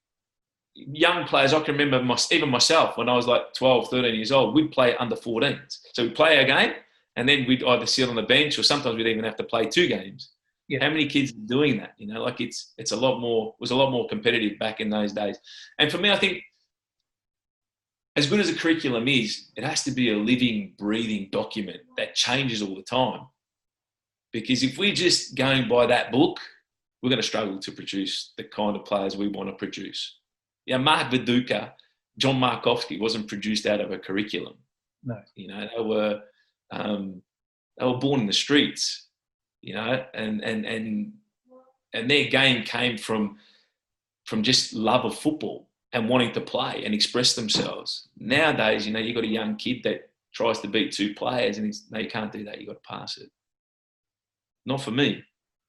young players, I can remember even myself when I was like 12, 13 years old, we'd play under 14s. So we'd play a game and then we'd either sit on the bench or sometimes we'd even have to play 2 games. Yeah. How many kids are doing that? You know, like it was a lot more competitive back in those days. And for me, I think as good as a curriculum is, it has to be a living, breathing document that changes all the time. Because if we're just going by that book, we're going to struggle to produce the kind of players we want to produce. Yeah, Mark Viduka, John Markovsky wasn't produced out of a curriculum. No. You know, they were born in the streets, you know, and their game came from just love of football and wanting to play and express themselves. Nowadays, you know, you've got a young kid that tries to beat 2 players and no, you can't do that. You've got to pass it. Not for me.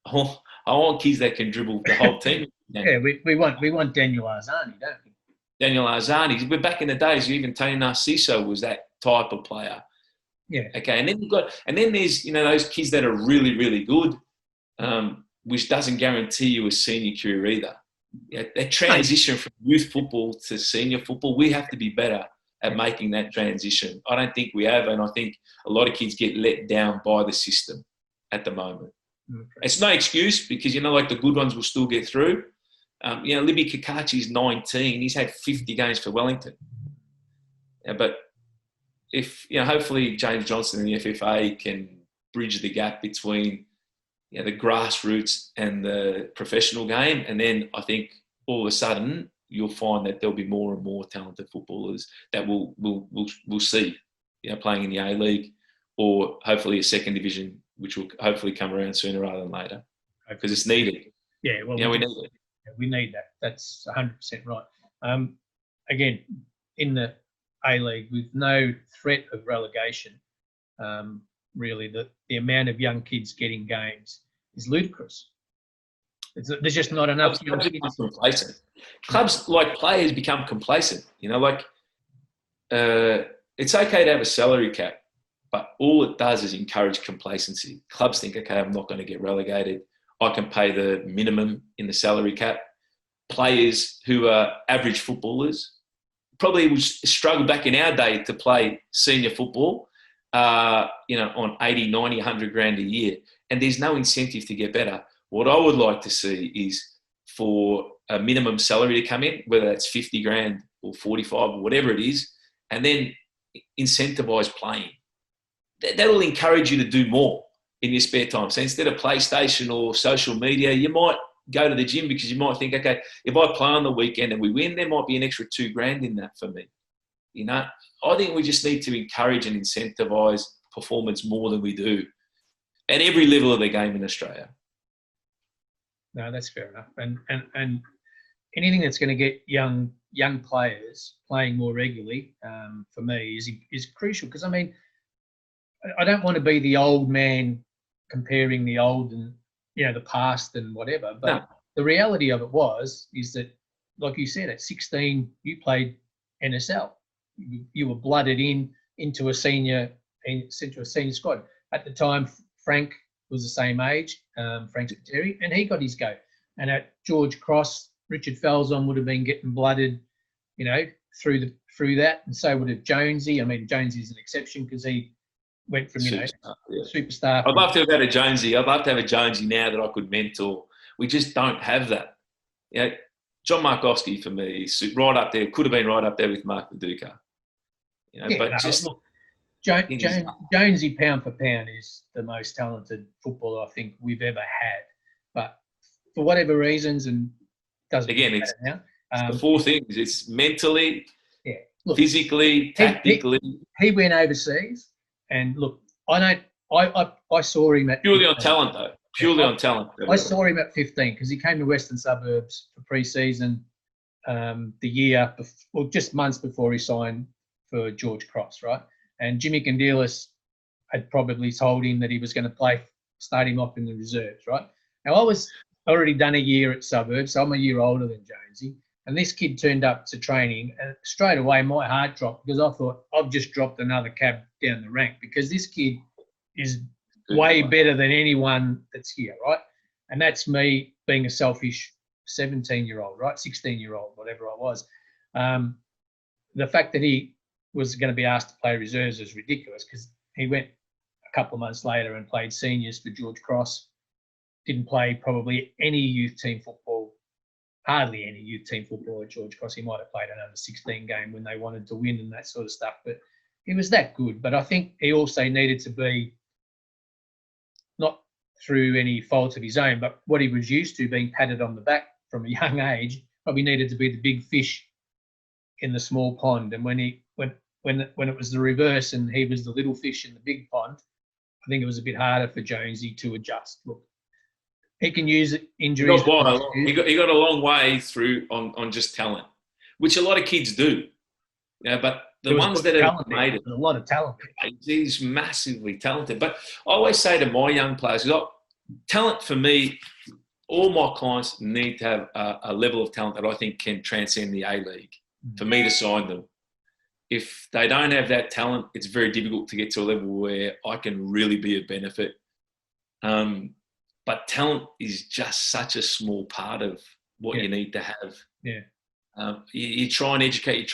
I want kids that can dribble the whole team. Yeah, we want Daniel Arzani, don't we? Daniel Arzani. But back in the days, even Tony Narciso was that type of player. Yeah. Okay, and then there's those kids that are really, really good, which doesn't guarantee you a senior career either. Yeah, that transition from youth football to senior football, we have to be better at making that transition. I don't think we have, and I think a lot of kids get let down by the system at the moment. Okay. It's no excuse because, like the good ones will still get through. Libby Kakachi's 19. He's had 50 games for Wellington. Yeah, but if, hopefully James Johnson and the FFA can bridge the gap between the grassroots and the professional game, and then I think all of a sudden you'll find that there'll be more and more talented footballers that we'll see, playing in the A-League or hopefully a second division, which will hopefully come around sooner rather than later because it's needed. Yeah, well, we need it. We need that. That's 100% right. Again, in the A-League, with no threat of relegation, really, the amount of young kids getting games is ludicrous. There's just not enough young kids. Complacent. Clubs, like players, become complacent. It's okay to have a salary cap, But all it does is encourage complacency. Clubs think, okay, I'm not going to get relegated. I can pay the minimum in the salary cap. Players who are average footballers probably would struggle back in our day to play senior football, on 80, 90, 100 grand a year. And there's no incentive to get better. What I would like to see is for a minimum salary to come in, whether that's 50 grand or 45 or whatever it is, and then incentivise playing. That'll encourage you to do more in your spare time. So instead of PlayStation or social media, you might go to the gym because you might think, okay, if I play on the weekend and we win, there might be an extra $2,000 in that for me. I think we just need to encourage and incentivise performance more than we do at every level of the game in Australia. No, that's fair enough. And anything that's going to get young players playing more regularly, for me, is crucial. Because, I mean, I don't want to be the old man comparing the old and, the past and whatever. But the reality of it is that, like you said, at 16, you played NSL. You were blooded into a senior squad. At the time, Frank was the same age, Frank Terry, and he got his go. And at George Cross, Richard Falzon would have been getting blooded, through that, and so would have Jonesy. I mean, Jonesy's an exception because he went from superstar. I'd love to have had a Jonesy. I'd love to have a Jonesy now that I could mentor. We just don't have that. John Markowski for me is right up there. Could have been right up there with Mark Viduka. Jonesy pound for pound is the most talented footballer I think we've ever had. But for whatever reasons, and doesn't again, matter now. It's the four things. It's mentally, physically, tactically. He went overseas, and look, I saw him at purely on talent though. Purely on talent. I saw him at 15 because he came to Western Suburbs for pre-season the year, just months before he signed for George Cross, right? And Jimmy Candelas had probably told him that he was going to start him off in the reserves, right? Now, I was already done a year at Suburbs, so I'm a year older than Jonesy. And this kid turned up to training, and straight away my heart dropped because I thought I've just dropped another cab down the rank because this kid is way better than anyone that's here, right? And that's me being a selfish 17-year-old, right? 16-year-old, whatever I was. The fact that he was going to be asked to play reserves is ridiculous because he went a couple of months later and played seniors for George Cross. Didn't play probably any youth team football, hardly any youth team football at George Cross. He might have played an under 16 game when they wanted to win and that sort of stuff. But he was that good. But I think he also needed to be, not through any fault of his own, but what he was used to, being patted on the back from a young age, probably needed to be the big fish in the small pond. And when it was the reverse and he was the little fish in the big pond, I think it was a bit harder for Jonesy to adjust. Look, he can use injuries. He got a long way through on just talent, which a lot of kids do. But the ones that have made it, a lot of talent. He's massively talented. But I always say to my young players, talent for me, all my clients need to have a level of talent that I think can transcend the A-League for me to sign them. If they don't have that talent, it's very difficult to get to a level where I can really be of benefit. But talent is just such a small part of what you need to have. Yeah. You try and educate,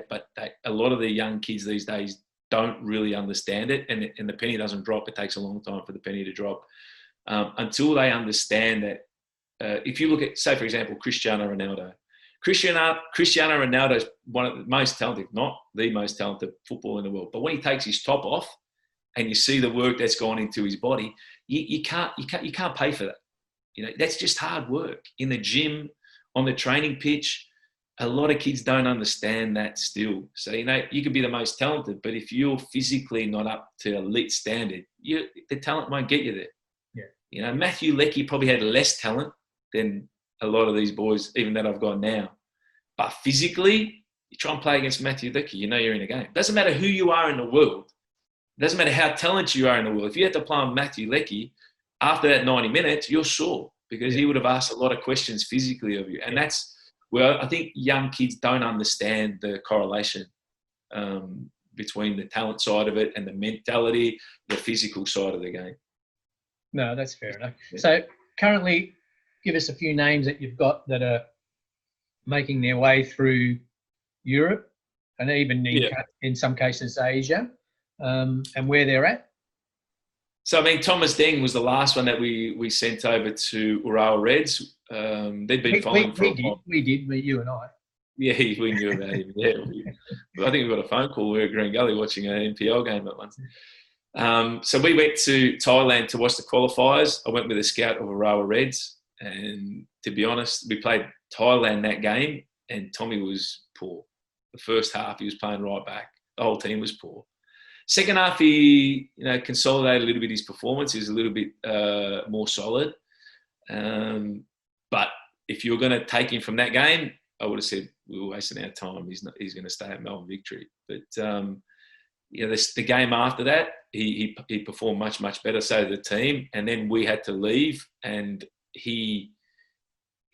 but a lot of the young kids these days don't really understand it, and the penny doesn't drop. It takes a long time for the penny to drop until they understand that. If you look at, say, for example, Cristiano Ronaldo. Cristiano Ronaldo is one of the most talented, not the most talented footballer in the world. But when he takes his top off, and you see the work that's gone into his body, you can't pay for that. That's just hard work in the gym, on the training pitch. A lot of kids don't understand that still. So, you can be the most talented, but if you're physically not up to elite standard, the talent won't get you there. Yeah. Matthew Leckie probably had less talent than a lot of these boys, even that I've got now. But physically, you try and play against Matthew Leckie, you're in a game. Doesn't matter who you are in the world. Doesn't matter how talented you are in the world. If you had to play on Matthew Leckie, after that 90 minutes, you're sore because he would have asked a lot of questions physically of you. And that's where I think young kids don't understand the correlation between the talent side of it and the mentality, the physical side of the game. No, that's fair enough. So currently, give us a few names that you've got that are making their way through Europe and even in some cases Asia, and where they're at. So, I mean, Thomas Deng was the last one that we sent over to Urawa Reds. They'd been fine for a while. You and I. Yeah, we knew about him. Yeah, I think we got a phone call. We were at Green Gully watching an NPL game at once. So we went to Thailand to watch the qualifiers. I went with a scout of Urawa Reds, and to be honest, we played Thailand that game, and Tommy was poor. The first half, he was playing right back. The whole team was poor. Second half, he consolidated a little bit his performance. He was a little bit more solid. But if you were going to take him from that game, I would have said we were wasting our time. He's going to stay at Melbourne Victory. But the game after that, he performed much, much better. So did the team. And then we had to leave, and he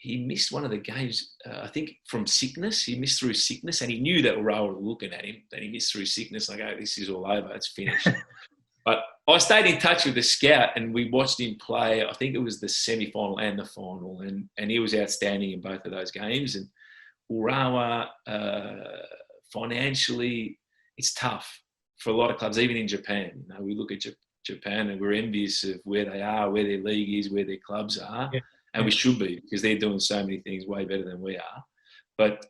missed one of the games, I think, from sickness. He missed through sickness, and he knew that Urawa were looking at him. Then he missed through sickness. Like, oh, this is all over. It's finished. But I stayed in touch with the scout, and we watched him play. I think it was the semi-final and the final, and he was outstanding in both of those games. And Urawa, financially, it's tough for a lot of clubs, even in Japan. You know, we look at Japan and we're envious of where they are, where their league is, where their clubs are. Yeah. And we should be, because they're doing so many things way better than we are. But,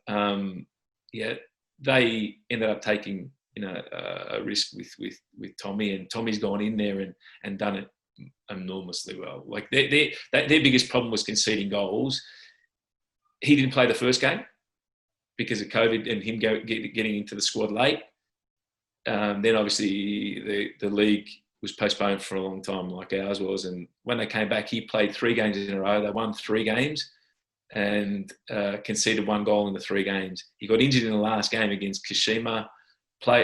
they ended up taking, a risk with Tommy, and Tommy's gone in there and done it enormously well. Like, their biggest problem was conceding goals. He didn't play the first game because of COVID and him getting into the squad late. Then, obviously, the league was postponed for a long time, like ours was. And when they came back, he played 3 games in a row. They won 3 games and conceded 1 goal in the 3 games. He got injured in the last game against Kashima.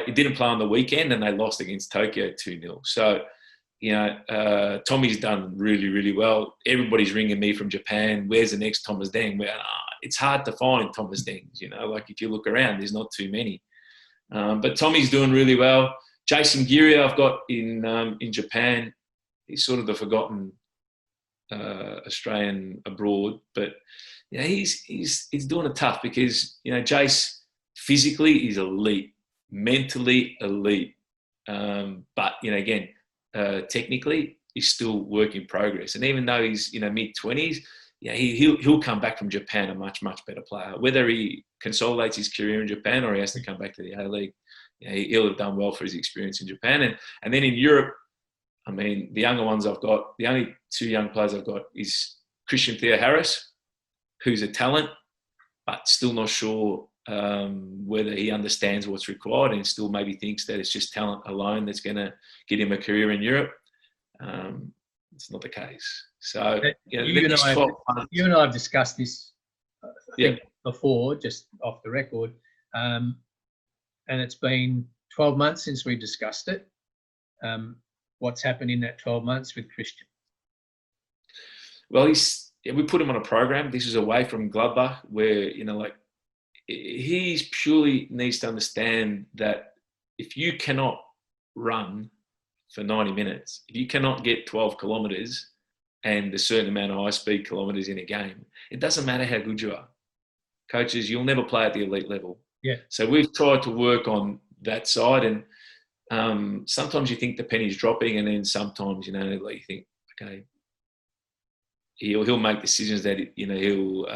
He didn't play on the weekend, and they lost against Tokyo 2-0. So, Tommy's done really, really well. Everybody's ringing me from Japan. Where's the next Thomas Deng? It's hard to find Thomas Dengs. Like, if you look around, there's not too many. But Tommy's doing really well. Jason Giria, I've got in Japan. He's sort of the forgotten Australian abroad, but he's doing it tough because Jace physically he's elite, mentally elite, but again technically he's still work in progress. And even though he's mid-20s, he'll come back from Japan a much, much better player. Whether he consolidates his career in Japan or he has to come back to the A-League, he'll have done well for his experience in Japan. And then in Europe, I mean, the younger ones I've got, the only 2 young players I've got is Christian Theo Harris, who's a talent, but still not sure whether he understands what's required, and still maybe thinks that it's just talent alone that's going to get him a career in Europe. It's not the case. So you and I have discussed this before, just off the record, and it's been 12 months since we discussed it. What's happened in that 12 months with Christian? Well, we put him on a program. This is away from Gladbach, where he's purely needs to understand that if you cannot run for 90 minutes, if you cannot get 12 kilometres and a certain amount of high-speed kilometres in a game, it doesn't matter how good you are. Coaches, you'll never play at the elite level. Yeah. So we've tried to work on that side, and sometimes you think the penny's dropping, and then sometimes you think, okay, he'll make decisions that he'll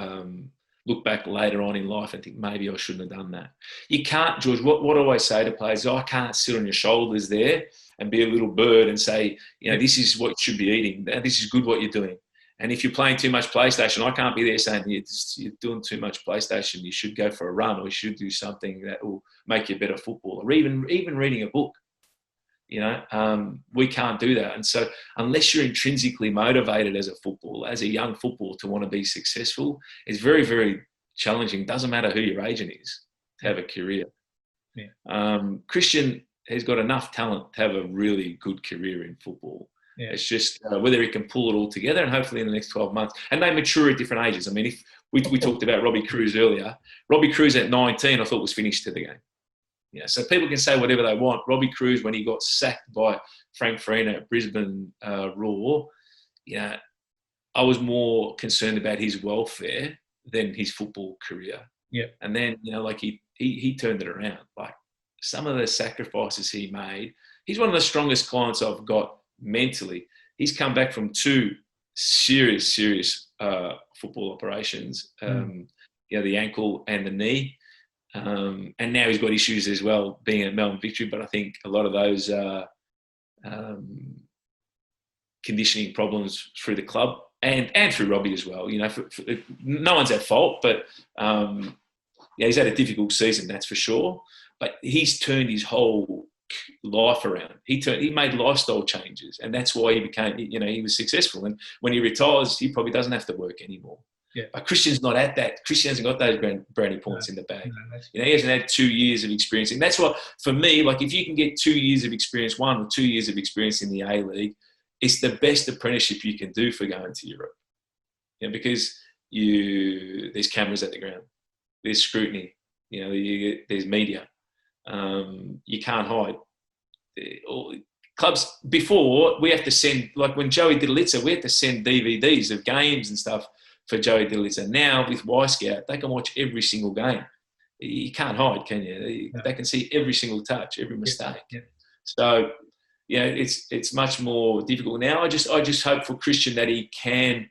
look back later on in life and think maybe I shouldn't have done that. You can't, George. What I always say to players is I can't sit on your shoulders there and be a little bird and say, this is what you should be eating. This is good what you're doing. And if you're playing too much PlayStation, I can't be there saying you're doing too much PlayStation. You should go for a run, or you should do something that will make you a better footballer, or even reading a book. We can't do that. And so unless you're intrinsically motivated as a young footballer to want to be successful, it's very, very challenging. Doesn't matter who your agent is to have a career. Yeah. Christian has got enough talent to have a really good career in football. Yeah. It's just whether he can pull it all together, and hopefully in the next 12 months. And they mature at different ages. I mean, if we talked about Robbie Cruz earlier. Robbie Cruz at 19, I thought was finished to the game. You know, so people can say whatever they want. Robbie Cruz, when he got sacked by Frank Farina at Brisbane Roar, you know, I was more concerned about his welfare than his football career. Yeah. And then, you know, like he turned it around. Like some of the sacrifices he made, he's one of the strongest clients I've got mentally. He's come back from 2 serious football operations, you know, the ankle and the knee. And now he's got issues as well being at Melbourne Victory, but I think a lot of those conditioning problems through the club and through Robbie as well. You know, no one's at fault, but yeah, he's had a difficult season, that's for sure. But he's turned his whole life around. He made lifestyle changes, and that's why he became, you know, he was successful. And when he retires, he probably doesn't have to work anymore. Yeah. But Christian's not at that. Christian hasn't got those brownie points in the bag. You know, he hasn't had 2 years of experience. And that's what, for me, like if you can get 2 years of experience, 1 or 2 years of experience in the A-League, it's the best apprenticeship you can do for going to Europe. You know, because there's cameras at the ground. There's scrutiny. You know, there's media. You can't hide. Clubs, before, we have to send, like when Joey Didelitza, we had to send DVDs of games and stuff for Joey Didelitza. Now with Y-Scout, they can watch every single game. You can't hide, can you? They can see every single touch, every mistake. Yeah. So, yeah, it's much more difficult now. I just hope for Christian that he can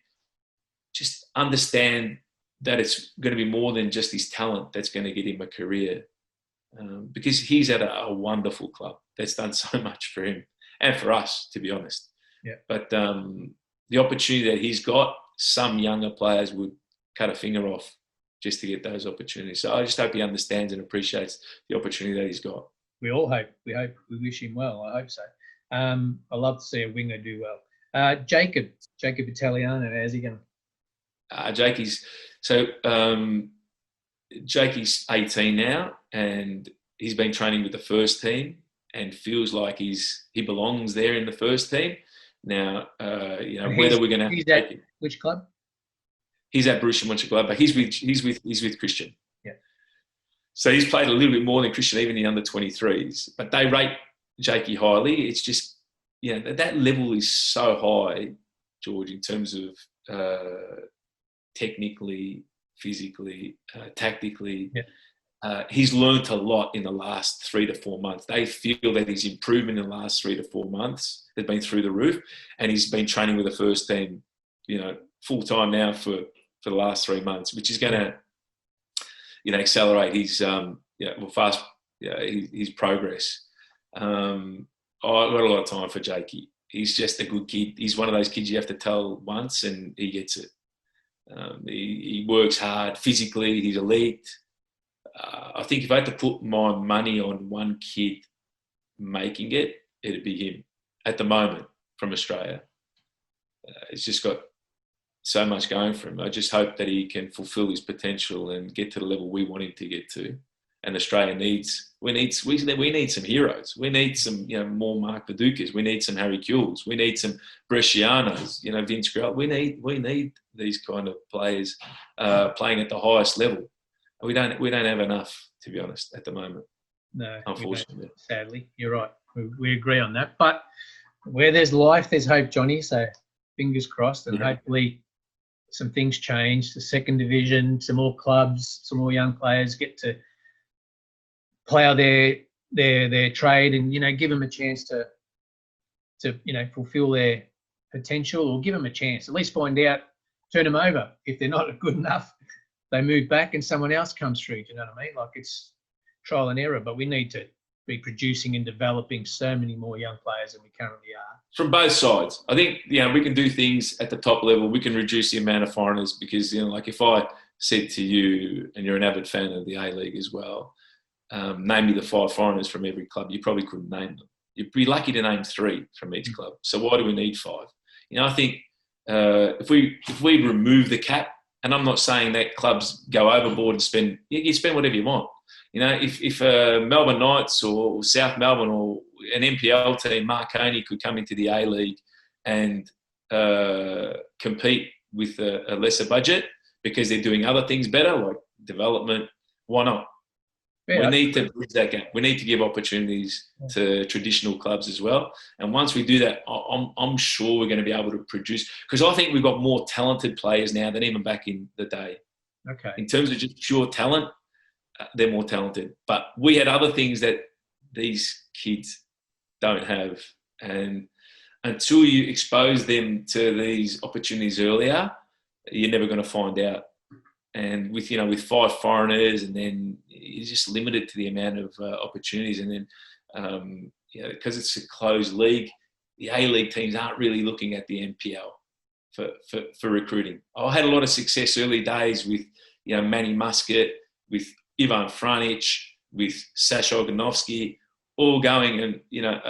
just understand that it's going to be more than just his talent that's going to get him a career. Because he's at a wonderful club that's done so much for him and for us, to be honest. Yeah. But the opportunity that he's got, some younger players would cut a finger off just to get those opportunities. So I just hope he understands and appreciates the opportunity that he's got. We all hope. We wish him well. I hope so. I love to see a winger do well. Jacob Italiano, how's he going? Jakey's 18 now, and he's been training with the first team and feels like he belongs there in the first team. Now, you know, whether we're going to take him. Which club? He's at Borussia Mönchengladbach. He's with Christian. Yeah. So he's played a little bit more than Christian, even in the under-23s. But they rate Jakey highly. It's just, you know, that level is so high, George, in terms of technically, physically, tactically. Yeah. He's learnt a lot in the last 3 to 4 months. They feel that his improvement in the last 3 to 4 months has been through the roof, and he's been training with the first team, you know, full time now for the last 3 months, which is going to, you know, accelerate his his progress. I've got a lot of time for Jakey. He's just a good kid. He's one of those kids you have to tell once and he gets it. He works hard physically. He's elite. I think if I had to put my money on one kid making it, it'd be him at the moment from Australia. He's just got so much going for him. I just hope that he can fulfill his potential and get to the level we want him to get to. And Australia we need some heroes. We need some, you know, more Mark Vidukas. We need some Harry Kewells. We need some Brescianos, you know, Vince Grell. We need these kind of players playing at the highest level. We don't have enough, to be honest, at the moment. No, unfortunately. Sadly, you're right. We agree on that. But where there's life, there's hope, Johnny. So fingers crossed, and hopefully some things change. The second division, some more clubs, some more young players get to plough their trade, and, you know, give them a chance to you know, fulfil their potential, or give them a chance. At least find out, turn them over. If they're not good enough, they move back and someone else comes through. Do you know what I mean? Like, it's trial and error, but we need to be producing and developing so many more young players than we currently are. From both sides. I think, you know, we can do things at the top level. We can reduce the amount of foreigners because, you know, like if I said to you, and you're an avid fan of the A-League as well, name me the 5 foreigners from every club, you probably couldn't name them. You'd be lucky to name 3 from each club. So why do we need 5? You know, I think if we remove the cap, and I'm not saying that clubs go overboard and you spend whatever you want. You know, if Melbourne Knights or South Melbourne or an NPL team, Marconi, could come into the A-League and compete with a lesser budget because they're doing other things better, like development, why not? We need to bridge that gap. We need to give opportunities to traditional clubs as well. And once we do that, I'm sure we're going to be able to produce, because I think we've got more talented players now than even back in the day. Okay. In terms of just pure talent, they're more talented. But we had other things that these kids don't have. And until you expose them to these opportunities earlier, you're never going to find out. And with 5 foreigners, and then you're just limited to the amount of opportunities. And then, because it's a closed league, the A-League teams aren't really looking at the NPL for recruiting. I had a lot of success early days with, Manny Muscat, with Ivan Franic, with Sasha Oganovsky, all going, and,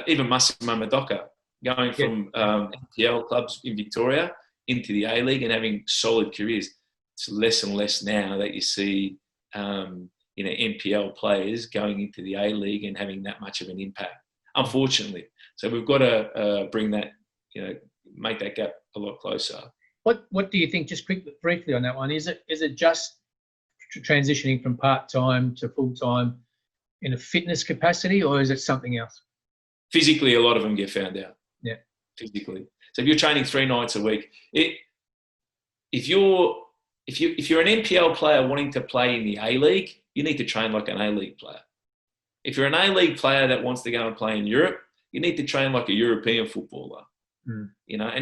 even Massimo Madoka, going from NPL clubs in Victoria into the A-League and having solid careers. It's less and less now that you see, NPL players going into the A-League and having that much of an impact, unfortunately. So we've got to bring that, make that gap a lot closer. What do you think, just briefly on that one, is it just transitioning from part-time to full-time in a fitness capacity, or is it something else? Physically, a lot of them get found out. Yeah. Physically. So if you're training 3 nights a week, if you're an NPL player wanting to play in the A-League, you need to train like an A-League player. If you're an A-League player that wants to go and play in Europe, you need to train like a European footballer. And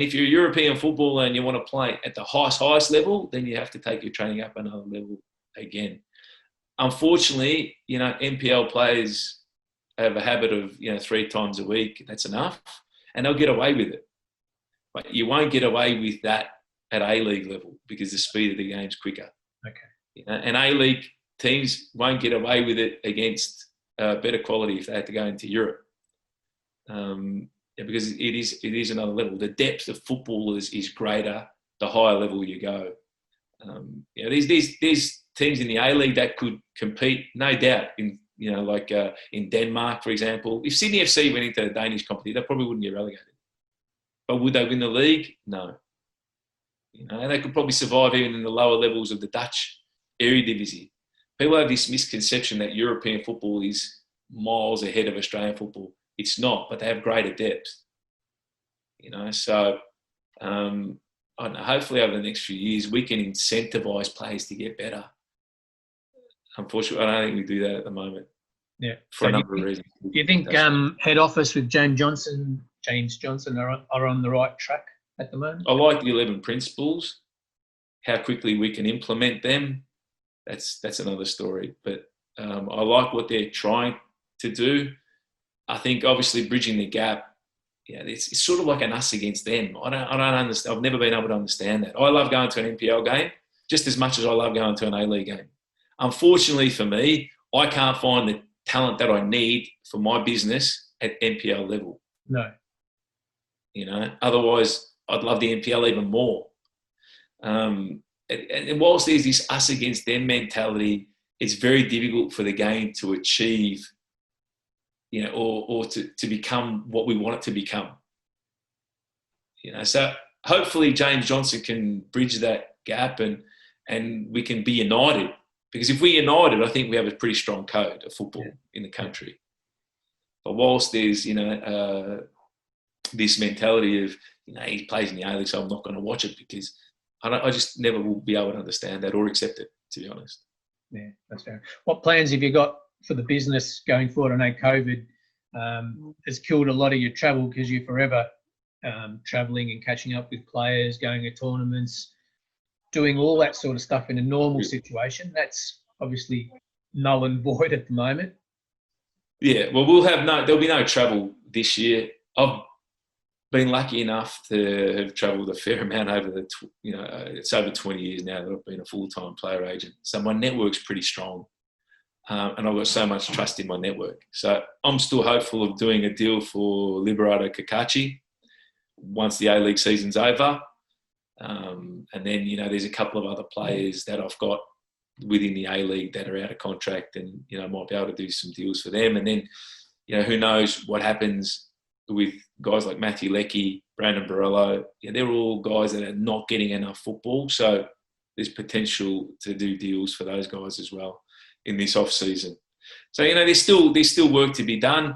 if you're a European footballer and you want to play at the highest level, then you have to take your training up another level again. Unfortunately, NPL players have a habit of, 3 times a week. That's enough. And they'll get away with it. But you won't get away with that at A-League level, because the speed of the game's quicker. Okay. And A-League teams won't get away with it against better quality if they had to go into Europe. Because it is another level. The depth of footballers is greater the higher level you go. There's teams in the A-League that could compete, no doubt, in in Denmark, for example. If Sydney FC went into the Danish competition, they probably wouldn't get relegated. But would they win the league? No. And they could probably survive even in the lower levels of the Dutch Eredivisie. People have this misconception that European football is miles ahead of Australian football. It's not, but they have greater depth. So I don't know, hopefully over the next few years we can incentivise players to get better. Unfortunately, I don't think we do that at the moment. Yeah, for a number of reasons. Do you think head office with James Johnson are on the right track at the moment? I like the 11 principles. How quickly we can implement them, that's another story. But I like what they're trying to do. I think obviously bridging the gap, it's sort of like an us against them. I don't understand. I've never been able to understand that. I love going to an NPL game just as much as I love going to an A-League game. Unfortunately for me, I can't find the talent that I need for my business at NPL level. No. Otherwise I'd love the NPL even more. And whilst there's this us against them mentality, it's very difficult for the game to achieve, or to become what we want it to become. So hopefully James Johnson can bridge that gap and we can be united. Because if we're united, I think we have a pretty strong code of football in the country. But whilst there's, this mentality of, he plays in the A-League, so I'm not going to watch it, because I just never will be able to understand that or accept it, to be honest. Yeah, that's fair. What plans have you got for the business going forward? I know COVID has killed a lot of your travel, because you're forever travelling and catching up with players, going to tournaments, doing all that sort of stuff in a normal situation. That's obviously null and void at the moment. Yeah, well, there'll be no travel this year. I've been lucky enough to have travelled a fair amount over it's over 20 years now that I've been a full-time player agent. So my network's pretty strong. And I've got so much trust in my network. So I'm still hopeful of doing a deal for Liberato Cacace once the A-League season's over. And then, there's a couple of other players that I've got within the A-League that are out of contract, and, might be able to do some deals for them. And then, who knows what happens with guys like Matthew Leckie, Brandon Borrello. They're all guys that are not getting enough football. So there's potential to do deals for those guys as well in this off-season. So there's still work to be done,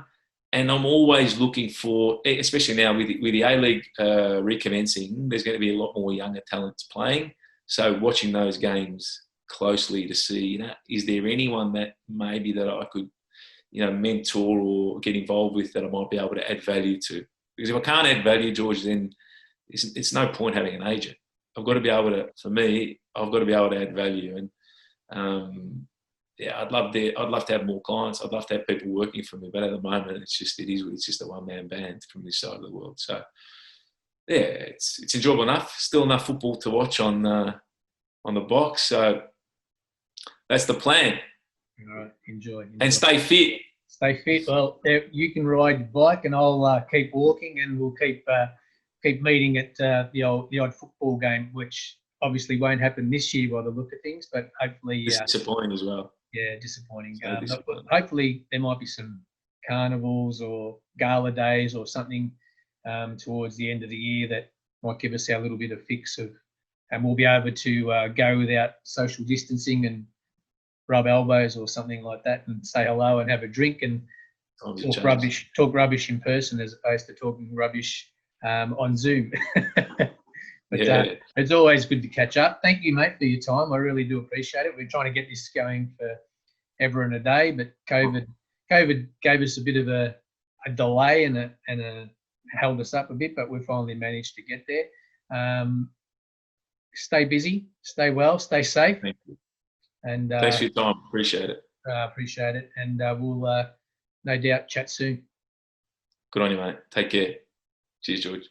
and I'm always looking for, especially now with the A-League recommencing, there's going to be a lot more younger talents playing. So watching those games closely to see, is there anyone that maybe that I could, mentor or get involved with that I might be able to add value to? Because if I can't add value, George, then it's no point having an agent. I've got to be able to, for me, I've got to be able to add value. And I'd love to have more clients. I'd love to have people working for me. But at the moment, it's just a one-man band from this side of the world. So yeah, it's enjoyable enough. Still enough football to watch on the box. So that's the plan. All right, enjoy. And stay fit. Stay fit. Well, you can ride your bike, and I'll keep walking, and we'll keep meeting at the odd football game, which obviously won't happen this year by the look of things, but hopefully it's disappointing as well. Yeah, disappointing. Disappointing. Hopefully there might be some carnivals or gala days or something towards the end of the year that might give us our little bit of fix and we'll be able to go without social distancing and rub elbows or something like that and say hello and have a drink and talk rubbish in person as opposed to talking rubbish on Zoom. But it's always good to catch up. Thank you, mate, for your time. I really do appreciate it. We're trying to get this going for ever and a day, but COVID gave us a bit of a delay and held us up a bit, but we finally managed to get there. Stay busy, stay well, stay safe. Thank you. And thanks for your time. Appreciate it. Appreciate it. And we'll no doubt chat soon. Good on you, mate. Take care. Cheers, George.